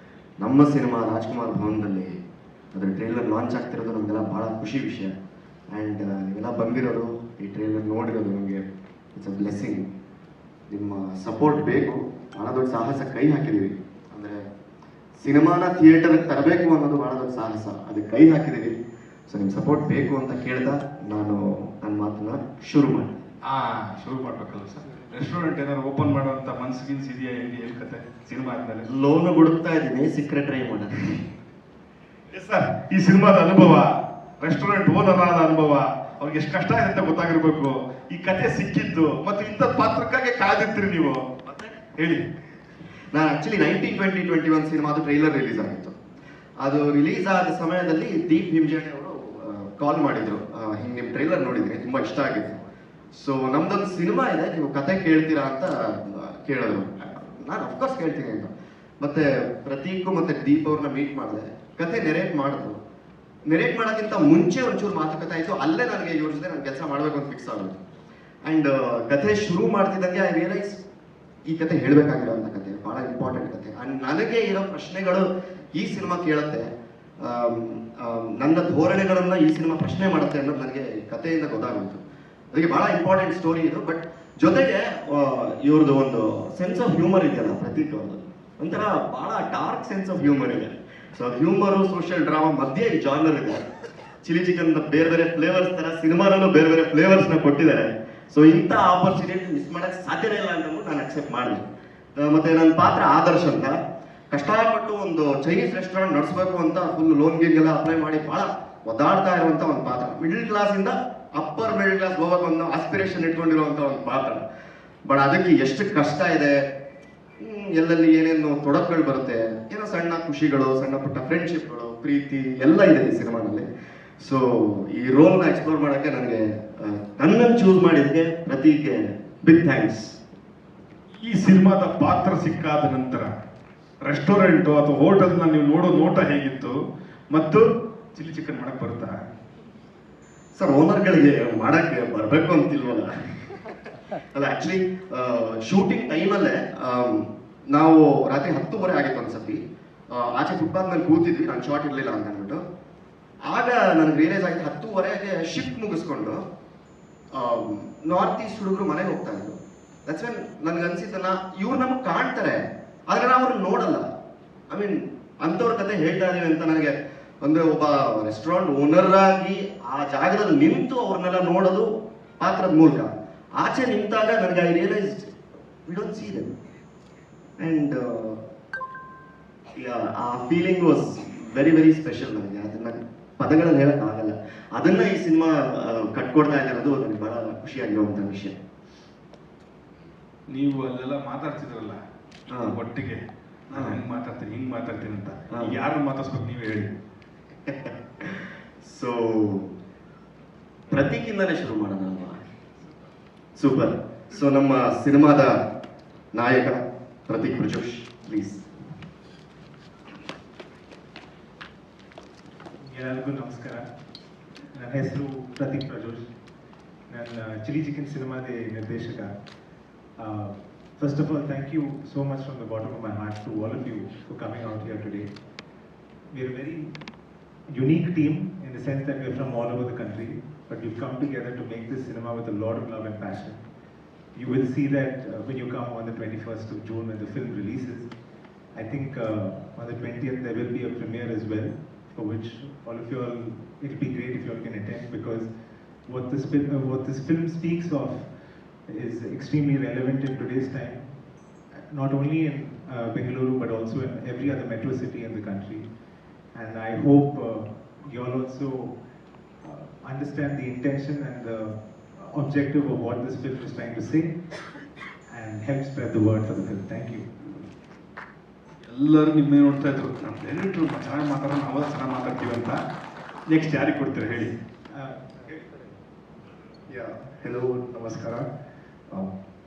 ನಮ್ಮ ಸಿನಿಮಾ ರಾಜ್ಕುಮಾರ್ ಭವನದಲ್ಲಿ ಅದರ ಟ್ರೇಲರ್ ಲಾಂಚ್ ಆಗ್ತಿರೋದು ನಮಗೆಲ್ಲ ಭಾಳ ಖುಷಿ ವಿಷಯ. ಆ್ಯಂಡ್ ನೀವೆಲ್ಲ ಬಂದಿರೋದು, ಈ ಟ್ರೇಲರ್ ನೋಡಿರೋದು ನಮಗೆ ಇಟ್ಸ್ ಅ ಬ್ಲೆಸ್ಸಿಂಗ್. ನಿಮ್ಮ ಸಪೋರ್ಟ್ ಬೇಕು. ಭಾಳ ದೊಡ್ಡ ಸಾಹಸ ಕೈ ಹಾಕಿದ್ದೀವಿ. ಅಂದರೆ ಸಿನಿಮಾನ ಥಿಯೇಟರ್ಗೆ ತರಬೇಕು ಅನ್ನೋದು ಭಾಳ ದೊಡ್ಡ ಸಾಹಸ, ಅದಕ್ಕೆ ಕೈ ಹಾಕಿದ್ದೀವಿ. ಸೊ ನಿಮ್ಮ ಸಪೋರ್ಟ್ ಬೇಕು ಅಂತ ಕೇಳ್ತಾ ನಾನು ನನ್ನ ಮಾತನ್ನ ಶುರು ಮಾಡಿ. ಶುರು ಮಾಡ್ಬೇಕಲ್ಲ ಸರ್. ರೆಸ್ಟೋರೆಂಟ್ ಏನಾದ್ರು ಓಪನ್ ಮಾಡುವಂತ ಮನ್ಸಿಗಿನ್ಸ್ ಇದೆಯಾ? ಹೆಂಗೆ ಏನ್ ಕತೆ ಸಿನಿಮಾ ಆದ್ಮೇಲೆ? ಲೋನ್ ಹುಡುಕ್ತಾ ಇದ್ದೀನಿ, ಸಿಕ್ಕರೆ ಟ್ರೈ ಮಾಡೋಣ. ಸರ್, ಈ ಸಿನಿಮಾದ ಅನುಭವ, ರೆಸ್ಟೋರೆಂಟ್ ಓನರ್ ಆದ ಅನುಭವ, ಅವ್ರಿಗೆ ಎಷ್ಟು ಕಷ್ಟ ಇದೆ ಅಂತ ಗೊತ್ತಾಗಿರ್ಬೇಕು. ಈ ಕತೆ ಸಿಕ್ಕಿದ್ದು ಮತ್ತು ಇಂಥ ಪಾತ್ರಕ್ಕಾಗಿ ಕಾದಿರ್ತೀರಿ ನೀವು, ಮತ್ತೆ ಹೇಳಿ. ನಾನು ಆಕ್ಚುಲಿ 1920-21 ಸಿನಿಮಾದ ಟ್ರೈಲರ್ ರಿಲೀಸ್ ಆಗಿತ್ತು. ಅದು ರಿಲೀಸ್ ಆದ ಸಮಯದಲ್ಲಿ ದೀಪ್ ಹಿಂಜಾಣಿ ಅವರು ಕಾಲ್ ಮಾಡಿದ್ರು, ಹಿಂಗೆ ನಿಮ್ಮ ಟ್ರೈಲರ್ ನೋಡಿದ್ರಿ, ತುಂಬಾ ಇಷ್ಟ ಆಗಿತ್ತು. ಸೊ ನಮ್ದೊಂದು ಸಿನಿಮಾ ಇದೆ, ನೀವು ಕತೆ ಕೇಳ್ತೀರಾ ಅಂತ ಕೇಳಿದ್ರು. ನಾನು ಅಫ್ಕೋರ್ಸ್ ಕೇಳ್ತೀನಿ ಅಂತ. ಮತ್ತೆ ಪ್ರತೀಕ್ ಮತ್ತೆ ದೀಪ್ ಅವ್ರನ್ನ ಮೀಟ್ ಮಾಡಿದೆ, ಕತೆ ನೆರೇಟ್ ಮಾಡಿದ್ರು. ನೆರೇಟ್ ಮಾಡೋಕ್ಕಿಂತ ಮುಂಚೆ ಒಂಚೂರು ಮಾತುಕತೆ ಆಯಿತು. ಅಲ್ಲೇ ನನಗೆ ಇವ್ರ ಜೊತೆ ನಾನು ಕೆಲಸ ಮಾಡಬೇಕು ಅಂತ ಫಿಕ್ಸ್ ಆಗೋದು. ಆ್ಯಂಡ್ ಕತೆ ಶುರು ಮಾಡ್ತಿದ್ದಂಗೆ ಐ ರಿಯಲೈಸ್ ಈ ಕತೆ ಹೇಳಬೇಕಾಗಿರೋಂಥ ಕತೆ, ಭಾಳ ಇಂಪಾರ್ಟೆಂಟ್ ಕತೆ. ಆ್ಯಂಡ್ ನನಗೆ ಇರೋ ಪ್ರಶ್ನೆಗಳು ಈ ಸಿನಿಮಾ ಕೇಳುತ್ತೆ, ನನ್ನ ಧೋರಣೆಗಳನ್ನ ಈ ಸಿನಿಮಾ ಪ್ರಶ್ನೆ ಮಾಡುತ್ತೆ ಅನ್ನೋದು ನನಗೆ ಕಥೆಯಿಂದ ಗೊತ್ತಾಗುತ್ತೆ. ಅದಕ್ಕೆ ಬಹಳ ಇಂಪಾರ್ಟೆಂಟ್ ಸ್ಟೋರಿ ಇದು. ಬಟ್ ಜೊತೆಗೆ ಇವ್ರದ್ದು ಒಂದು ಸೆನ್ಸ್ ಆಫ್ ಹ್ಯೂಮರ್ ಇದೆಯಲ್ಲ ಪ್ರತೀಕ್ ಅವ್ರದ್ದು, ಒಂಥರ ಬಹಳ ಡಾರ್ಕ್ ಸೆನ್ಸ್ ಆಫ್ ಹ್ಯೂಮರ್ ಇದೆ. ಸೊ ಹ್ಯೂಮರು ಸೋಷಿಯಲ್ ಡ್ರಾಮಾ ಮಧ್ಯೆ ಈ ಜಾನರ್ ಇದೆ. ಚಿಲ್ಲಿ ಚಿಕನ್ ಬೇರೆ ಬೇರೆ ಫ್ಲೇವರ್ಸ್ ತರ ಸಿನಿಮಾನಲ್ಲೂ ಬೇರೆ ಬೇರೆ ಫ್ಲೇವರ್ಸ್ನ ಕೊಟ್ಟಿದ್ದಾರೆ. ಸೊ ಇಂಥ ಆಪರ್ಚುನಿಟಿ ಮಿಸ್ ಮಾಡಕ್ಕೆ ಸಾಧ್ಯನೇ ಇಲ್ಲ ಅಂತ ನಾನು ಅಕ್ಸೆಪ್ಟ್ ಮಾಡಿದೆ. ಮತ್ತೆ ನನ್ನ ಪಾತ್ರ ಆದರ್ಶ್ ಅಂತ, ಕಷ್ಟಪಟ್ಟು ಒಂದು ಚೈನೀಸ್ ರೆಸ್ಟೋರೆಂಟ್ ನಡೆಸಬೇಕು ಅಂತ ಫುಲ್ ಲೋನ್ ಗೀನ್ಗೆಲ್ಲ ಅಪ್ಲೈ ಮಾಡಿ ಬಹಳ ಒದ್ದಾಡ್ತಾ ಇರುವಂತ ಒಂದು ಪಾತ್ರ. ಮಿಡಲ್ ಕ್ಲಾಸ್ ಇಂದ ಅಪ್ಪರ್ ಮಿಡಲ್ ಕ್ಲಾಸ್ ಹೋಗೋಕೆ ಒಂದು ಆಸ್ಪಿರೇಷನ್ ಇಟ್ಕೊಂಡಿರುವಂತ ಒಂದು ಪಾತ್ರ. ಬಟ್ ಅದಕ್ಕೆ ಎಷ್ಟು ಕಷ್ಟ ಇದೆ, ಎಲ್ಲೆಲ್ಲಿ ಏನೇನು ತೊಡಕುಗಳು ಬರುತ್ತೆ, ಏನೋ ಸಣ್ಣ ಖುಷಿಗಳು, ಸಣ್ಣ ಪುಟ್ಟ ಫ್ರೆಂಡ್ಶಿಪ್ಗಳು, ಪ್ರೀತಿ ಎಲ್ಲ ಇದೆ ಈ ಸಿನಿಮಾನಲ್ಲಿ. ಸೊ ಈ ರೋಲ್ನ ಎಕ್ಸ್ಪ್ಲೋರ್ ಮಾಡೋಕ್ಕೆ ನನಗೆ ನನ್ನನ್ನು ಚೂಸ್ ಮಾಡಿದ್ದಕ್ಕೆ ಪ್ರತೀಕ್ಗೆ ಬಿಗ್ ಥ್ಯಾಂಕ್ಸ್. ಈ ಸಿನಿಮಾದ ಪಾತ್ರ ಸಿಕ್ಕಾದ ನಂತರ ರೆಸ್ಟೋರೆಂಟ್ ಅಥವಾ ಹೋಟೆಲ್ನ ನೀವು ನೋಡೋ ನೋಟ ಹೇಗಿತ್ತು, ಮತ್ತು ಚಿಲ್ಲಿ ಚಿಕನ್ ಮಾಡಕ್ ಬರುತ್ತಾ? ಸರ್, ಓನರ್ಗಳಿಗೆ ಮಾಡಕ್ಕೆ ಬರಬೇಕು ಅಂತಿಲ್ವಲ್ಲ. ಅಲ್ಲ, ಆಕ್ಚುಲಿ ಶೂಟಿಂಗ್ ಟೈಮಲ್ಲೇ ನಾವು ರಾತ್ರಿ 10:30 ಆಗಿತ್ತು ಅನ್ಸತಿ. ಆಚೆ ಫುಟ್ಪಾತ್ ಮೇಲೆ ಕೂತಿದ್ವಿ, ನಾನು ಶಾರ್ಟ್ ಇರಲಿಲ್ಲ ಅಂತ ಅಂದ್ಬಿಟ್ಟು. ಆಗ ನನಗೆ ರಿಯಲೈಸ್ ಆಯ್ತು, 10:30ಗೆ ಶಿಫ್ಟ್ ಮುಗಿಸ್ಕೊಂಡು ನಾರ್ತ್ ಈಸ್ಟ್ ಹುಡುಗರು ಮನೆಗೆ ಹೋಗ್ತಾ ಇದ್ರು. ದಟ್ಸ್ ವೆನ್ ನನ್ಗೆ ಅನ್ಸಿದ್ದಲ್ಲ, ಇವ್ರು ನಮಗೆ ಕಾಣ್ತಾರೆ ಆದ್ರೆ ನಾವು ಅವ್ರನ್ನ ನೋಡಲ್ಲ. ಐ ಮೀನ್ ಅಂಥವ್ರ ಕತೆ ಹೇಳ್ತಾ ಇದೀವಿ ಅಂತ ನನಗೆ ಅಂದ್ರೆ ಒಬ್ಬ ರೆಸ್ಟೋರೆಂಟ್ ಓನರ್ ಆಗಿ ಆ ಜಾಗದಲ್ಲಿ ನಿಂತು ಅವ್ರನ್ನೆಲ್ಲ ನೋಡೋದು ಪಾತ್ರದ ಮೂಲಕ. ಆಚೆ ನಿಂತಾಗ ನನಗೆ I realised we don't see them. And ಆ feeling was very very special ನನಗೆ. ಅದನ್ನ ಪದಗಳಲ್ಲಿ ಹೇಳಕ್ ಆಗಲ್ಲ. ಅದನ್ನ ಈ ಸಿನಿಮಾ ಕಟ್ಕೊಡ್ತಾ ಇರೋದು ನನಗೆ ಬಹಳ ಖುಷಿಯಾಗಿರುವಂತ ವಿಷಯ. ನೀವು ಅಲ್ಲೆಲ್ಲ ಮಾತಾಡ್ತಿದ್ರಲ್ಲ ಒಟ್ಟಿಗೆ, ನಾನು ಹೆಂಗ್ ಮಾತಾಡ್ತೀನಿ ಹಿಂಗ್ ಮಾತಾಡ್ತೀನಿ ಅಂತ, ಯಾರು ಮಾತಾಡ್ಸ್ಬೇಕು ನೀವೇ ಹೇಳಿ. ಸೊ ಪ್ರತೀಕಿಂದಾನೇ ಶುರು ಮಾಡೋಣ ಅಲ್ವಾ? ಸೂಪರ್. ಸೊ ನಮ್ಮ ಸಿನಿಮಾದ ನಾಯಕ ಪ್ರತೀಕ್ ಪ್ರಜೋಶ್, ಪ್ಲೀಸ್. ಎಲ್ಲರಿಗೂ ನಮಸ್ಕಾರ. ನನ್ನ ಹೆಸರು ಪ್ರತೀಕ್ ಪ್ರಜೋಶ್. ನಾನು ಚಿಲ್ಲಿ ಚಿಕನ್ ಸಿನಿಮಾದ ನಿರ್ದೇಶಕ. First of all, thank you so much from the bottom of my heart to all of you for coming out here today. We're a very unique team in the sense that we're from all over the country, but we've come together to make this cinema with a lot of love and passion. You will see that when you come on the 21st of June when the film releases. I think on the 20th there will be a premiere as well, for which all of you all, it'll be great if you all can attend, because what this film speaks of is extremely relevant in today's time, not only in Bengaluru but also in every other metro city in the country. And I hope you all also understand the intention and the objective of what this film is trying to say and help spread the word for the film. Thank you. ಎಲ್ಲರೂ ನಿಮ್ಮೇ ನೋಡ್ತಾ ಇದ್ರು, ನಮ್ಮ ಡೈರೆಕ್ಟ್ರು ಚೆನ್ನಾಗಿ ಮಾತಾಡೋಣ, ನಾವೆಲ್ಲ ಚೆನ್ನಾಗಿ ಮಾತಾಡ್ತೀವಿ ಅಂತ. ನೆಕ್ಸ್ಟ್ ಯಾರಿಗೆ ಕೊಡ್ತೀರಾ ಹೇಳಿ? Hello, Namaskara.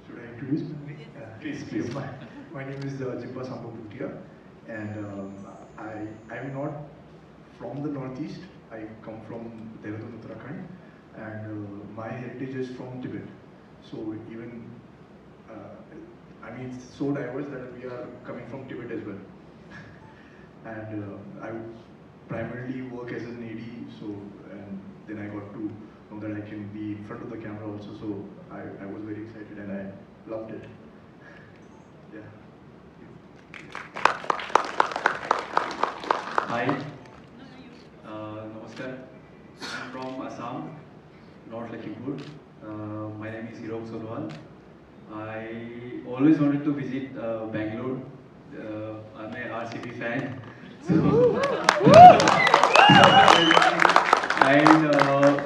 Should I introduce me? Please. My name is Jimba Sambhaputia, and I'm not from the Northeast. I come from Dehradun, Uttarakhand, and my heritage is from Tibet. So even, I mean, it's so diverse that we are coming from Tibet as well. And I primarily work as an AD, so, and then I got to know that I can be in front of the camera also, so I was very excited and I loved it. Yeah. Hi, Namaskar. I'm from Assam, North Lakhimpur. My name is Hirok Sonowal. I always wanted to visit Bangalore. I'm a RCB fan. So, and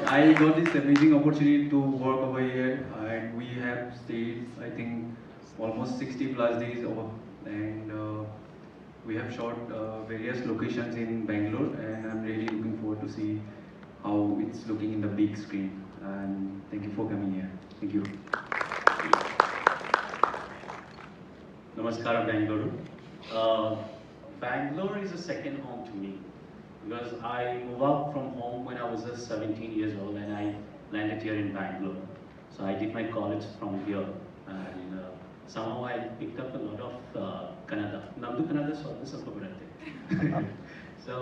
I got this amazing opportunity to work over here, and we have stayed, I think, almost 60 plus days over, and we have shot various locations in Bangalore, and I'm really looking forward to see how it's looking in the big screen. And thank you for coming here. Thank you. Namaskar, Bangalore. Bangalore is a second home to me because I moved out from home when I was just 17 years old and I landed here in Bangalore. So I did my college from here and somehow I picked up a lot of Kannada. Namdu Kannada ಸ್ವಲ್ಪ ಬರುತ್ತೆ. So,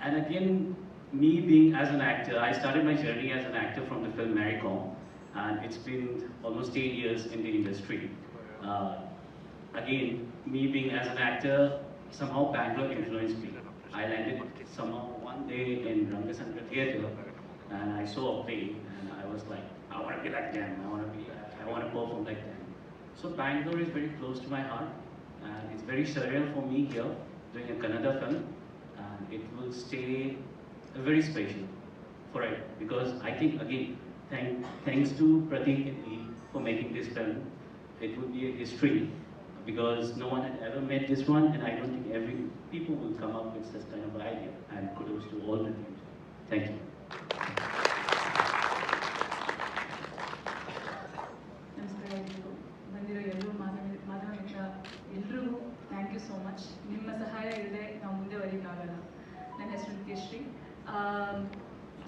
and again, me being as an actor, I started my journey as an actor from the film Mary Kom, and it's been almost 8 years in the industry. Again, me being as an actor, somehow Bangalore influenced me. I landed somehow one day in Rangasandra Theatre, and I saw a play, and I was like, I want to be like them. I want to perform like them. So Bangalore is very close to my heart, and it's very surreal for me here doing a Kannada film, and it will stay very special forever because I think again, thanks to Pratik and me for making this film, it would be a history because no one had ever made this one, and I don't think every people will come up with such kind of idea. And kudos to all the teams. Thank you. ನಮಸ್ಕಾರ ಎಲ್ರಿಗೂ ಬಂದಿರೋ ಎಲ್ಲರೂ ಮಾನವಿಕ ಎಲ್ರಿಗೂ thank you so much. ನಿಮ್ಮ ಸಹಾಯ ಇಲ್ಲದೆ ನಾವು ಮುಂದೆ ಬರೋಕ್ಕಾಗಲ್ಲ. ನನ್ನ ಹೆಸರು ನಿತ್ಯಶ್ರೀ.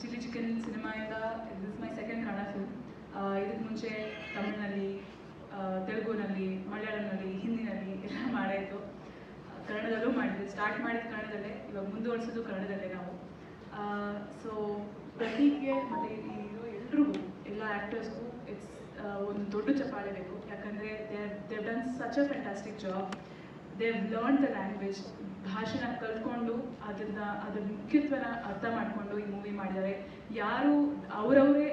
ಚಿಲ್ಲಿ ಚಿಕನ್ ಸಿನಿಮಾಯಿಂದ this my second Kannada film. ಇದಕ್ಕೆ ಮುಂಚೆ ತಮಿಳಿನಲ್ಲಿ, ತೆಲುಗುನಲ್ಲಿ, ಮಲಯಾಳಂನಲ್ಲಿ, ಹಿಂದಿನಲ್ಲಿ ಎಲ್ಲ ಮಾಡಾಯಿತು. ಕನ್ನಡದಲ್ಲೂ ಮಾಡಿದ್ವಿ. ಸ್ಟಾರ್ಟ್ ಮಾಡಿದ ಕನ್ನಡದಲ್ಲೇ, ಇವಾಗ ಮುಂದುವರಿಸೋದು ಕನ್ನಡದಲ್ಲೇ ನಾವು. ಸೊ ಪ್ರತೀಕ್ಗೆ ಮತ್ತು ಇರೋ ಎಲ್ರಿಗೂ, ಎಲ್ಲ ಆ್ಯಕ್ಟರ್ಸ್ಗೂ ಇಟ್ಸ್ ಒಂದು ದೊಡ್ಡ ಚಪ್ಪಾಳೆ ಬೇಕು. ಯಾಕಂದರೆ Dev done such a fantastic job. Dev learn the language, ಭಾಷೆನ ಕಲ್ತ್ಕೊಂಡು ಅದ್ರ ಮುಖ್ಯತ್ವನ ಅರ್ಥ ಮಾಡಿಕೊಂಡು ಈ ಮೂವಿ ಮಾಡಿದ್ದಾರೆ. ಯಾರು ಅವರವರೇ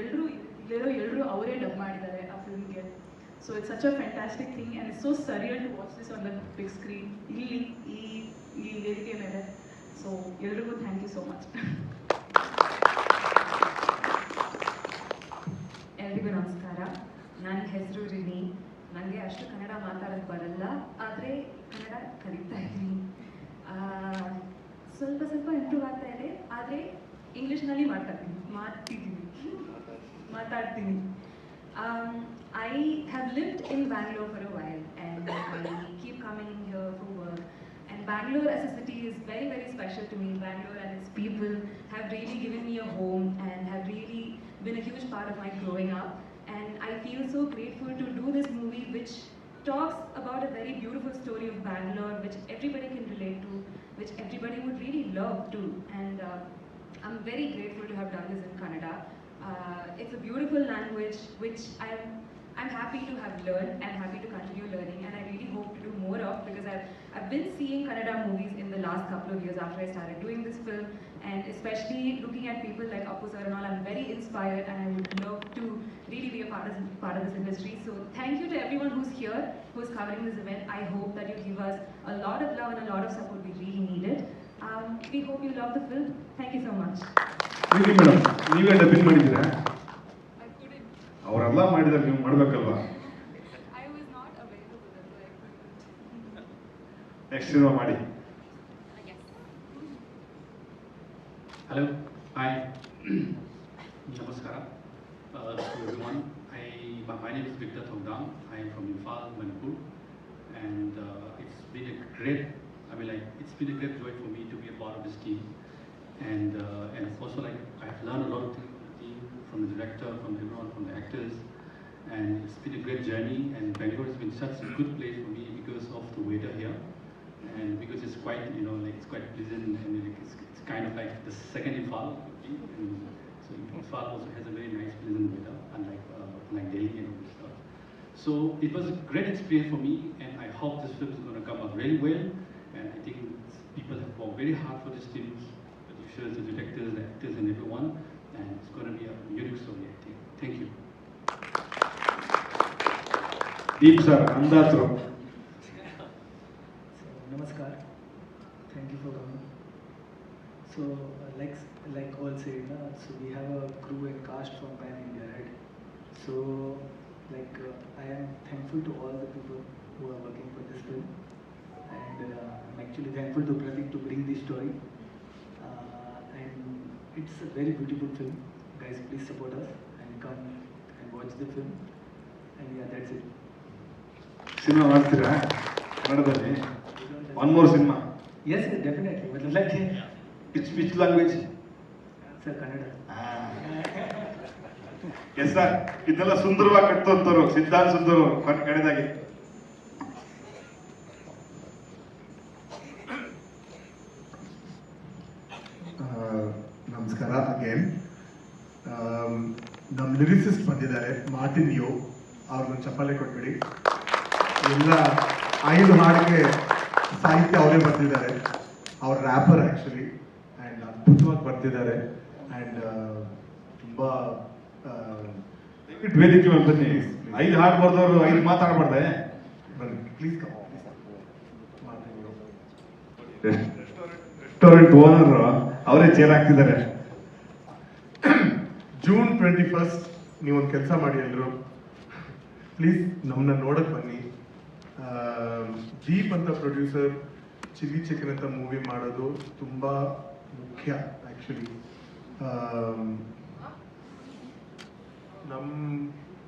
ಎಲ್ಲರೂ ಇಲ್ಲಿರೋ ಎಲ್ಲರೂ ಅವರೇ ಡಬ್ ಮಾಡಿದ್ದಾರೆ ಆ ಫಿಲ್ಮ್ಗೆ. So it's such a fantastic thing and it's so surreal to watch this on the big screen ಇಲ್ಲಿ ಈ ವೇದಿಕೆ ಮೇಲೆ. ಸೊ ಎಲ್ರಿಗೂ ಥ್ಯಾಂಕ್ ಯು ಸೋ ಮಚ್. ಎಲ್ರಿಗೂ ನಮಸ್ಕಾರ. ನನ್ನ ಹೆಸರು ರಿನಿ. ನನಗೆ ಅಷ್ಟು ಕನ್ನಡ ಮಾತಾಡೋಕ್ಕೆ ಬರಲ್ಲ, ಆದರೆ ಕನ್ನಡ ಕಲಿತಾ ಇದ್ದೀನಿ. ಸ್ವಲ್ಪ ಸ್ವಲ್ಪ ಇಂಪ್ರೂವ್ ಆಗ್ತಾ ಇದೆ, ಆದರೆ ಇಂಗ್ಲೀಷ್ನಲ್ಲಿ ಮಾತಾಡ್ತೀನಿ. I have lived in Bangalore for a while, and I keep coming here for work. And Bangalore as a city is very, very special to me. Bangalore and its people have really given me a home and have really been a huge part of my growing up. And I feel so grateful to do this movie, which talks about a very beautiful story of Bangalore, which everybody can relate to, which everybody would really love to. And I'm very grateful to have done this in Kannada. It's a beautiful language, which I'm happy to have learned and happy to continue learning, and I really hope to do more of, because I've been seeing Kannada movies in the last couple of years after I started doing this film, and especially looking at people like Appu sir and all, I'm very inspired, and I would love to really be a part of this industry. So thank you to everyone who's here, who's covering this event. I hope that you give us a lot of love and a lot of support. We really need it. We hope you love the film. Thank you so much. Preethi madam, ನೀವೇ dubbing ಮಾಡಿದ್ದೀರಾ? ಅವರೆಲ್ಲ ಮಾಡಿದ್ರೆ ನೀವು ಮಾಡಬೇಕಲ್ವಾ? Next cinema ಮಾಡಿ. Hello, hi, Namaskara to everyone. My name is Victor Thongdam. I am from Imphal, Manipur, and it's been a great I mean, like, it's been a great joy for me to be a part of this team. And also, like, I've learned a lot of things from the team, from the director, from everyone, from the actors. And it's been a great journey. And Bangalore has been such a good place for me because of the weather here. And because it's quite, you know, like, it's quite pleasant. And like, it's kind of like the second Imphal. And so Imphal also has a very nice, pleasant weather, unlike like Delhi and all this stuff. So it was a great experience for me, and I hope this film is going to come out really well. And I think people have worked very hard for this team, the producers, the directors, the actors, and everyone. And it's going to be a unique story, I think. Thank you. Deep sir, Andatro. Namaskar. Thank you for coming. So, like all said, so we have a crew and cast from Pan India, right? So, I am thankful to all the people who are working for this film, and I'm actually thankful to Pratik to bring this story. And it's a very beautiful film. Guys, please support us and come and watch the film. And yeah, that's it. Cinema ಮಾಡ್ತೀರಾ ಕನ್ನಡದಲ್ಲಿ? One more cinema? Yes, sir, definitely. Like, which language? Sir, Kannada. Yes sir, ಇದೆಲ್ಲ ಸುಂದರವಾಗಿ ಕಟ್ತಂತವ್ರು ಸಿದ್ಧಾಂತ ಸುಂದರ್ ಕಡೆದಾಗಿ. ನಮಸ್ಕಾರ again. ನಮ್ಮ lyricist ಬಂದಿದ್ದಾರೆ Martin ಯೋ, ಅವ್ರಿಗೊಂದು ಚಪ್ಪಾಳೆ ಕೊಟ್ಬಿಡಿ. ಎಲ್ಲ 5 ಹಾಡಿಗೆ ಸಾಹಿತ್ಯ ಅವರೇ ಬರ್ತಿದ್ದಾರೆ. ಅವ್ರ ರ್ಯಾಪರ್ ಆ್ಯಕ್ಚುಲಿ, ಆ್ಯಂಡ್ ಅದ್ಭುತವಾಗಿ ಬರ್ತಿದ್ದಾರೆ. ಆ್ಯಂಡ್ ತುಂಬ ವೇದಿಕೆ ಮೇಲೆ ಬನ್ನಿ. 5 ಹಾಡು ಬರ್ದವರು 5 ಮಾತಾಡಬಾರ್ದೆ. ಬನ್ನಿ ಪ್ಲೀಸ್ ಕಮ್. ರೆಸ್ಟೋರೆಂಟ್ ಓನರ್ ಅವರೇ ಚೇರ್ ಹಾಕ್ತಿದ್ದಾರೆ. ಜೂನ್ 21 ನೀವೊಂದು ಕೆಲಸ ಮಾಡಿ ಎಲ್ಲರೂ, ಪ್ಲೀಸ್ ನಮ್ಮನ್ನ ನೋಡಕ್ಕೆ ಬನ್ನಿ. ದೀಪ್ ಅಂತ ಪ್ರೊಡ್ಯೂಸರ್ ಚಿಲ್ಲಿ ಚಿಕನ್ ಅಂತ ಮೂವಿ ಮಾಡೋದು ತುಂಬ ಮುಖ್ಯ ಆ್ಯಕ್ಚುಲಿ. ನಮ್ಮ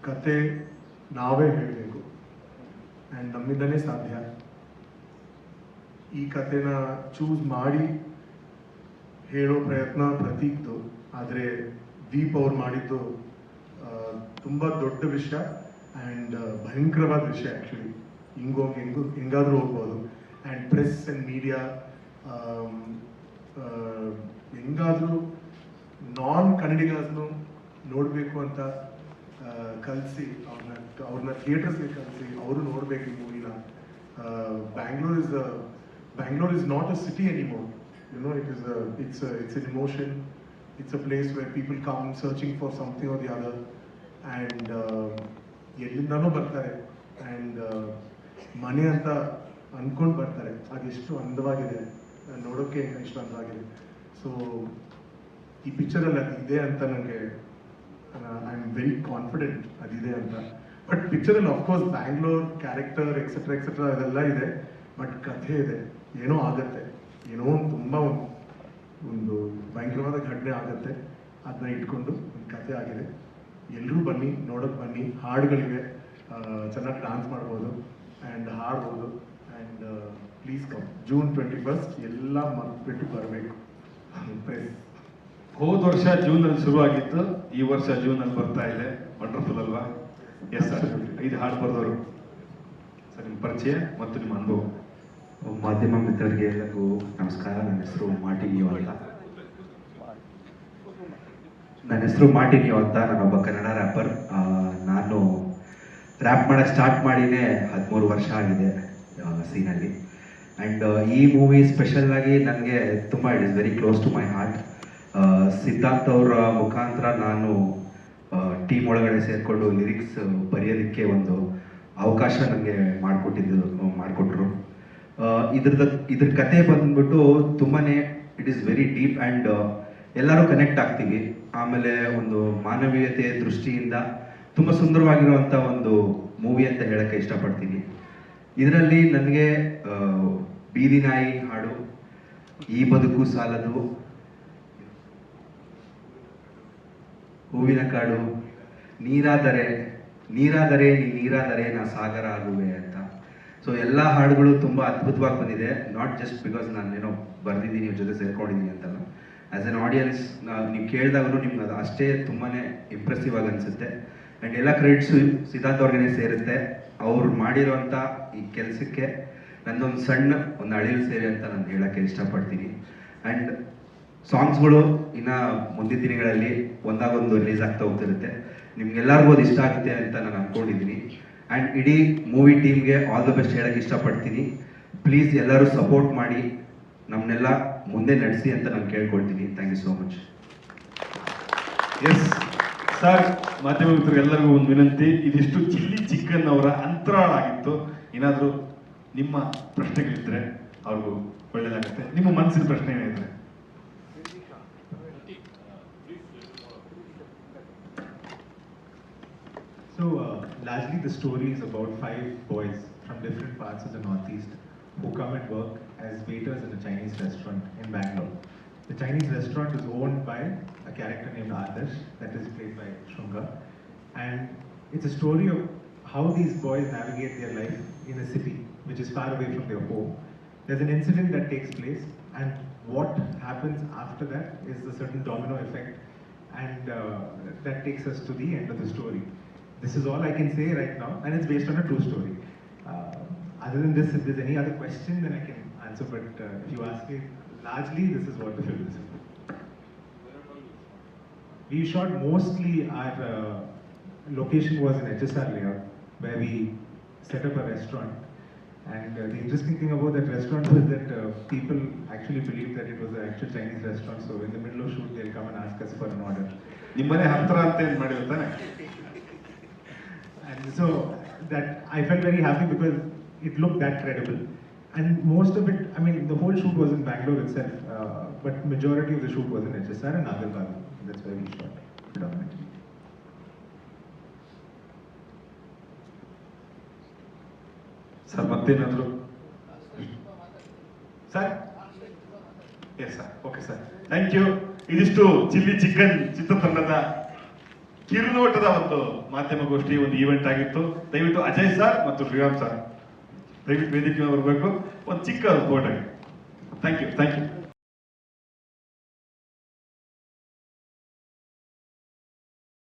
ಕತೆ ನಾವೇ ಹೇಳಬೇಕು, ಆ್ಯಂಡ್ ನಮ್ಮಿಂದನೇ ಸಾಧ್ಯ. ಈ ಕತೆನ ಚೂಸ್ ಮಾಡಿ ಹೇಳೋ ಪ್ರಯತ್ನ ಪ್ರತೀಕ್ದು, ಆದರೆ ದೀಪ್ ಅವ್ರು ಮಾಡಿದ್ದು ತುಂಬ ದೊಡ್ಡ ವಿಷಯ ಆ್ಯಂಡ್ ಭಯಂಕರವಾದ ವಿಷಯ ಆ್ಯಕ್ಚುಲಿ. ಹೆಂಗಾದ್ರೂ ಹೋಗ್ಬೋದು. ಆ್ಯಂಡ್ ಪ್ರೆಸ್ ಆ್ಯಂಡ್ ಮೀಡಿಯಾ ಹೆಂಗಾದ್ರೂ ನಾನ್ ಕನ್ನಡಿಗರನ್ನು ನೋಡಬೇಕು ಅಂತ ಕಲಿಸಿ ಅವ್ರನ್ನ ಥಿಯೇಟರ್ಸ್ಗೆ ಕಲಿಸಿ ಅವರು ನೋಡಬೇಕು ಈ ಮೂವಿನ. Bangalore is not a city anymore. You know, it's an emotion. It's a place where people come searching for something or the other, and ಎಲ್ಲಿಂದನೂ ಬರ್ತಾರೆ, ಆ್ಯಂಡ್ ಮನೆ ಅಂತ ಅಂದ್ಕೊಂಡು ಬರ್ತಾರೆ. ಅದೆಷ್ಟು ಅಂದವಾಗಿದೆ ನೋಡೋಕ್ಕೆ, ಎಷ್ಟು ಅಂದವಾಗಿದೆ. ಸೊ ಈ ಪಿಕ್ಚರಲ್ಲಿ ಅದಿದೆ ಅಂತ ನನಗೆ, ಐ ಆಮ್ ವೆರಿ ಕಾನ್ಫಿಡೆಂಟ್ ಅದಿದೆ ಅಂತ. ಬಟ್ ಪಿಕ್ಚರಲ್ಲಿ ಆಫ್ಕೋರ್ಸ್ ಬ್ಯಾಂಗ್ಳೂರ್ ಕ್ಯಾರೆಕ್ಟರ್ ಎಕ್ಸೆಟ್ರಾ ಅದೆಲ್ಲ ಇದೆ, ಬಟ್ ಕಥೆ ಇದೆ. ಏನೋ ಆಗತ್ತೆ, ಏನೋ ತುಂಬ ಒಂದು ಭಯಂಕರವಾದ ಘಟನೆ ಆಗುತ್ತೆ, ಅದನ್ನ ಇಟ್ಕೊಂಡು ಒಂದು ಕಥೆ ಆಗಿದೆ. ಎಲ್ಲರೂ ಬನ್ನಿ, ನೋಡೋಕೆ ಬನ್ನಿ. ಹಾಡುಗಳಿವೆ, ಚೆನ್ನಾಗಿ ಡಾನ್ಸ್ ಮಾಡ್ಬೋದು ಆ್ಯಂಡ್ ಹಾಡ್ಬೋದು. And please come. ಜೂನ್ 21 ಎಲ್ಲ ಮರ್ತ್ಬಿಟ್ಟು ಬರಬೇಕು. ಹೋದ ವರ್ಷ ಜೂನಲ್ಲಿ ಶುರುವಾಗಿತ್ತು, ಈ ವರ್ಷ ಜೂನಲ್ಲಿ ಬರ್ತಾ ಇದೆ. ವಂಡರ್ಫುಲ್ ಅಲ್ವಾ? Yes sir. 5 ಹಾಡು ಬರ್ದವರು ಸರ್, ನಿಮ್ಮ ಪರಿಚಯ ಮತ್ತು ನಿಮ್ಮ ಅನುಭವ. ಮಾಧ್ಯಮ ಮಿತ್ರರಿಗೆ ಎಲ್ಲರಿಗೂ ನಮಸ್ಕಾರ. ನನ್ನ ಹೆಸರು ಮಾರ್ಟಿನಿಯೋ ಅಂತ. ನಾನೊಬ್ಬ ಕನ್ನಡ ರ್ಯಾಪರ್. ನಾನು ರ್ಯಾಪ್ ಮಾಡೋಕ್ಕೆ ಸ್ಟಾರ್ಟ್ ಮಾಡಿನೇ 13 ವರ್ಷ ಆಗಿದೆ ಸೀನಲ್ಲಿ. ಆ್ಯಂಡ್ ಈ ಮೂವಿ ಸ್ಪೆಷಲ್ ಆಗಿ ನನಗೆ ತುಂಬ it is very close to my heart. Siddhant ಅವರ ಮುಖಾಂತರ ನಾನು ಟೀಮ್ ಒಳಗಡೆ ಸೇರಿಕೊಂಡು ಲಿರಿಕ್ಸ್ ಬರೆಯೋದಕ್ಕೆ ಒಂದು ಅವಕಾಶ ನನಗೆ ಮಾಡಿಕೊಟ್ರು. ಇದ್ರ ಕತೆ ಬಂದ್ಬಿಟ್ಟು ತುಂಬಾ it is very deep and ಎಲ್ಲರೂ ಕನೆಕ್ಟ್ ಆಗ್ತೀವಿ. ಆಮೇಲೆ ಒಂದು ಮಾನವೀಯತೆ ದೃಷ್ಟಿಯಿಂದ ತುಂಬ ಸುಂದರವಾಗಿರುವಂಥ ಒಂದು ಮೂವಿ ಅಂತ ಹೇಳೋಕ್ಕೆ ಇಷ್ಟಪಡ್ತೀನಿ. ಇದರಲ್ಲಿ ನನಗೆ ಬೀದಿ ನಾಯಿ ಹಾಡು, ಈ ಬದುಕು ಸಾಲದು, ಹೂವಿನ ಕಾಡು, ನೀರಾದರೆ ನೀ ನೀರಾದರೆ ನಾ ಸಾಗರ ಆಗುವೆ ಅಂತ ಸೊ ಎಲ್ಲ ಹಾಡುಗಳು ತುಂಬ ಅದ್ಭುತವಾಗಿ ಬಂದಿದೆ. ನಾಟ್ ಜಸ್ಟ್ ಬಿಕಾಸ್ ನಾನೇನೋ ಬರೆದಿದ್ದೀನಿ ಇವ್ರ ಜೊತೆ ಸೇರ್ಕೊಂಡಿದ್ದೀನಿ ಅಂತಲ್ಲ, ಆ್ಯಸ್ ಎನ್ ಆಡಿಯನ್ಸ್ ನೀವು ಕೇಳಿದಾಗೂ ನಿಮ್ಗೆ ಅದು ಅಷ್ಟೇ ತುಂಬಾ ಇಂಪ್ರೆಸಿವ್ ಆಗಿ ಅನಿಸುತ್ತೆ. ಆ್ಯಂಡ್ ಎಲ್ಲ ಕ್ರೆಡಿಟ್ಸು ಸಿದ್ಧಾರ್ಥ್ ಅವ್ರಿಗೆ ಸೇರುತ್ತೆ. ಅವ್ರು ಮಾಡಿರೋಂಥ ಈ ಕೆಲಸಕ್ಕೆ ನನ್ನೊಂದು ಸಣ್ಣ ಒಂದು ಅಳಿಲು ಸೇವೆ ಅಂತ ನಾನು ಹೇಳೋಕ್ಕೆ ಇಷ್ಟಪಡ್ತೀನಿ. ಆ್ಯಂಡ್ ಸಾಂಗ್ಸ್ಗಳು ಇನ್ನು ಮುಂದಿನ ದಿನಗಳಲ್ಲಿ ಒಂದಾಗೊಂದು ರಿಲೀಸ್ ಆಗ್ತಾ ಹೋಗ್ತಿರುತ್ತೆ. ನಿಮ್ಗೆಲ್ಲರಿಗೂ ಅದು ಇಷ್ಟ ಆಗುತ್ತೆ ಅಂತ ನಾನು ಅಂದ್ಕೊಂಡಿದ್ದೀನಿ. ಆ್ಯಂಡ್ ಇಡೀ ಮೂವಿ ಟೀಮ್ಗೆ ಆಲ್ ದ ಬೆಸ್ಟ್ ಹೇಳೋಕ್ಕೆ ಇಷ್ಟಪಡ್ತೀನಿ. ಪ್ಲೀಸ್ ಎಲ್ಲರೂ ಸಪೋರ್ಟ್ ಮಾಡಿ ನಮ್ಮನ್ನೆಲ್ಲ ಮುಂದೆ ನಡೆಸಿ ಅಂತ ನಾನು ಕೇಳ್ಕೊಳ್ತೀನಿ. Thank you so much. Yes sir, ಮಾಧ್ಯಮ ಮಿತ್ರರಿಗೆಲ್ಲರಿಗೂ ಒಂದು ವಿನಂತಿ, ಇದಿಷ್ಟು ಚಿಲ್ಲಿ ಚಿಕ್ಕನ್ ಅವರ ಅಂತರಾಳ ಆಗಿತ್ತು. ಏನಾದರೂ ನಿಮ್ಮ ಪ್ರಶ್ನೆಗಳಿದ್ರೆ ಅವ್ರಿಗೂ ಒಳ್ಳೆಯದಾಗುತ್ತೆ. ನಿಮ್ಮ ಮನಸ್ಸಿನ ಪ್ರಶ್ನೆ ಏನಿದ್ರೆ. So, largely the story is about 5 boys from different parts of the Northeast who come and work as waiters in a Chinese restaurant in Bangalore. The Chinese restaurant is owned by a character named Adarsh, that is played by Shunga. And it's a story of how these boys navigate their life in a city which is far away from their home. There's an incident that takes place, and what happens after that is a certain domino effect, and that takes us to the end of the story. This is all I can say right now, and it's based on a true story. Other than this, if there's any other question, then I can answer, but if you ask me, largely this is what the film is about. We shot mostly, our location was in HSR layout, where we set up a restaurant. And the interesting thing about that restaurant was that people actually believed that it was an actual Chinese restaurant, so in the middle of shoot, they'll come and ask us for an order. ನಿಮ್ಮನೆ ಹತ್ರ ಅಂತ ಏನು ಮಾಡಿರ್ತಾನೆ. And so that I felt very happy because it looked that credible. And most of it, I mean, the whole shoot was in Bangalore itself, but majority of the shoot was in HSR and Nagarkal. That's where we shot predominantly. Sir ಮತ್ತೇನಾದರೂ sir? Yes sir, okay sir, thank you. ಇದಿಷ್ಟು chilli chicken ಚಿತ್ರತಂಡದ ಕಿರುನೋಟದ ಒಂದು ಮಾಧ್ಯಮಗೋಷ್ಠಿ, ಒಂದು event ಆಗಿತ್ತು. ದಯವಿಟ್ಟು Ajay sir ಮತ್ತು ಶ್ರೀರಾಮ್ ಸರ್ ದಯವಿಟ್ಟು ವೇದಿಕೆ ಬರಬೇಕು, ಒಂದು ಚಿಕ್ಕ ಫೋಟೋ. Thank you.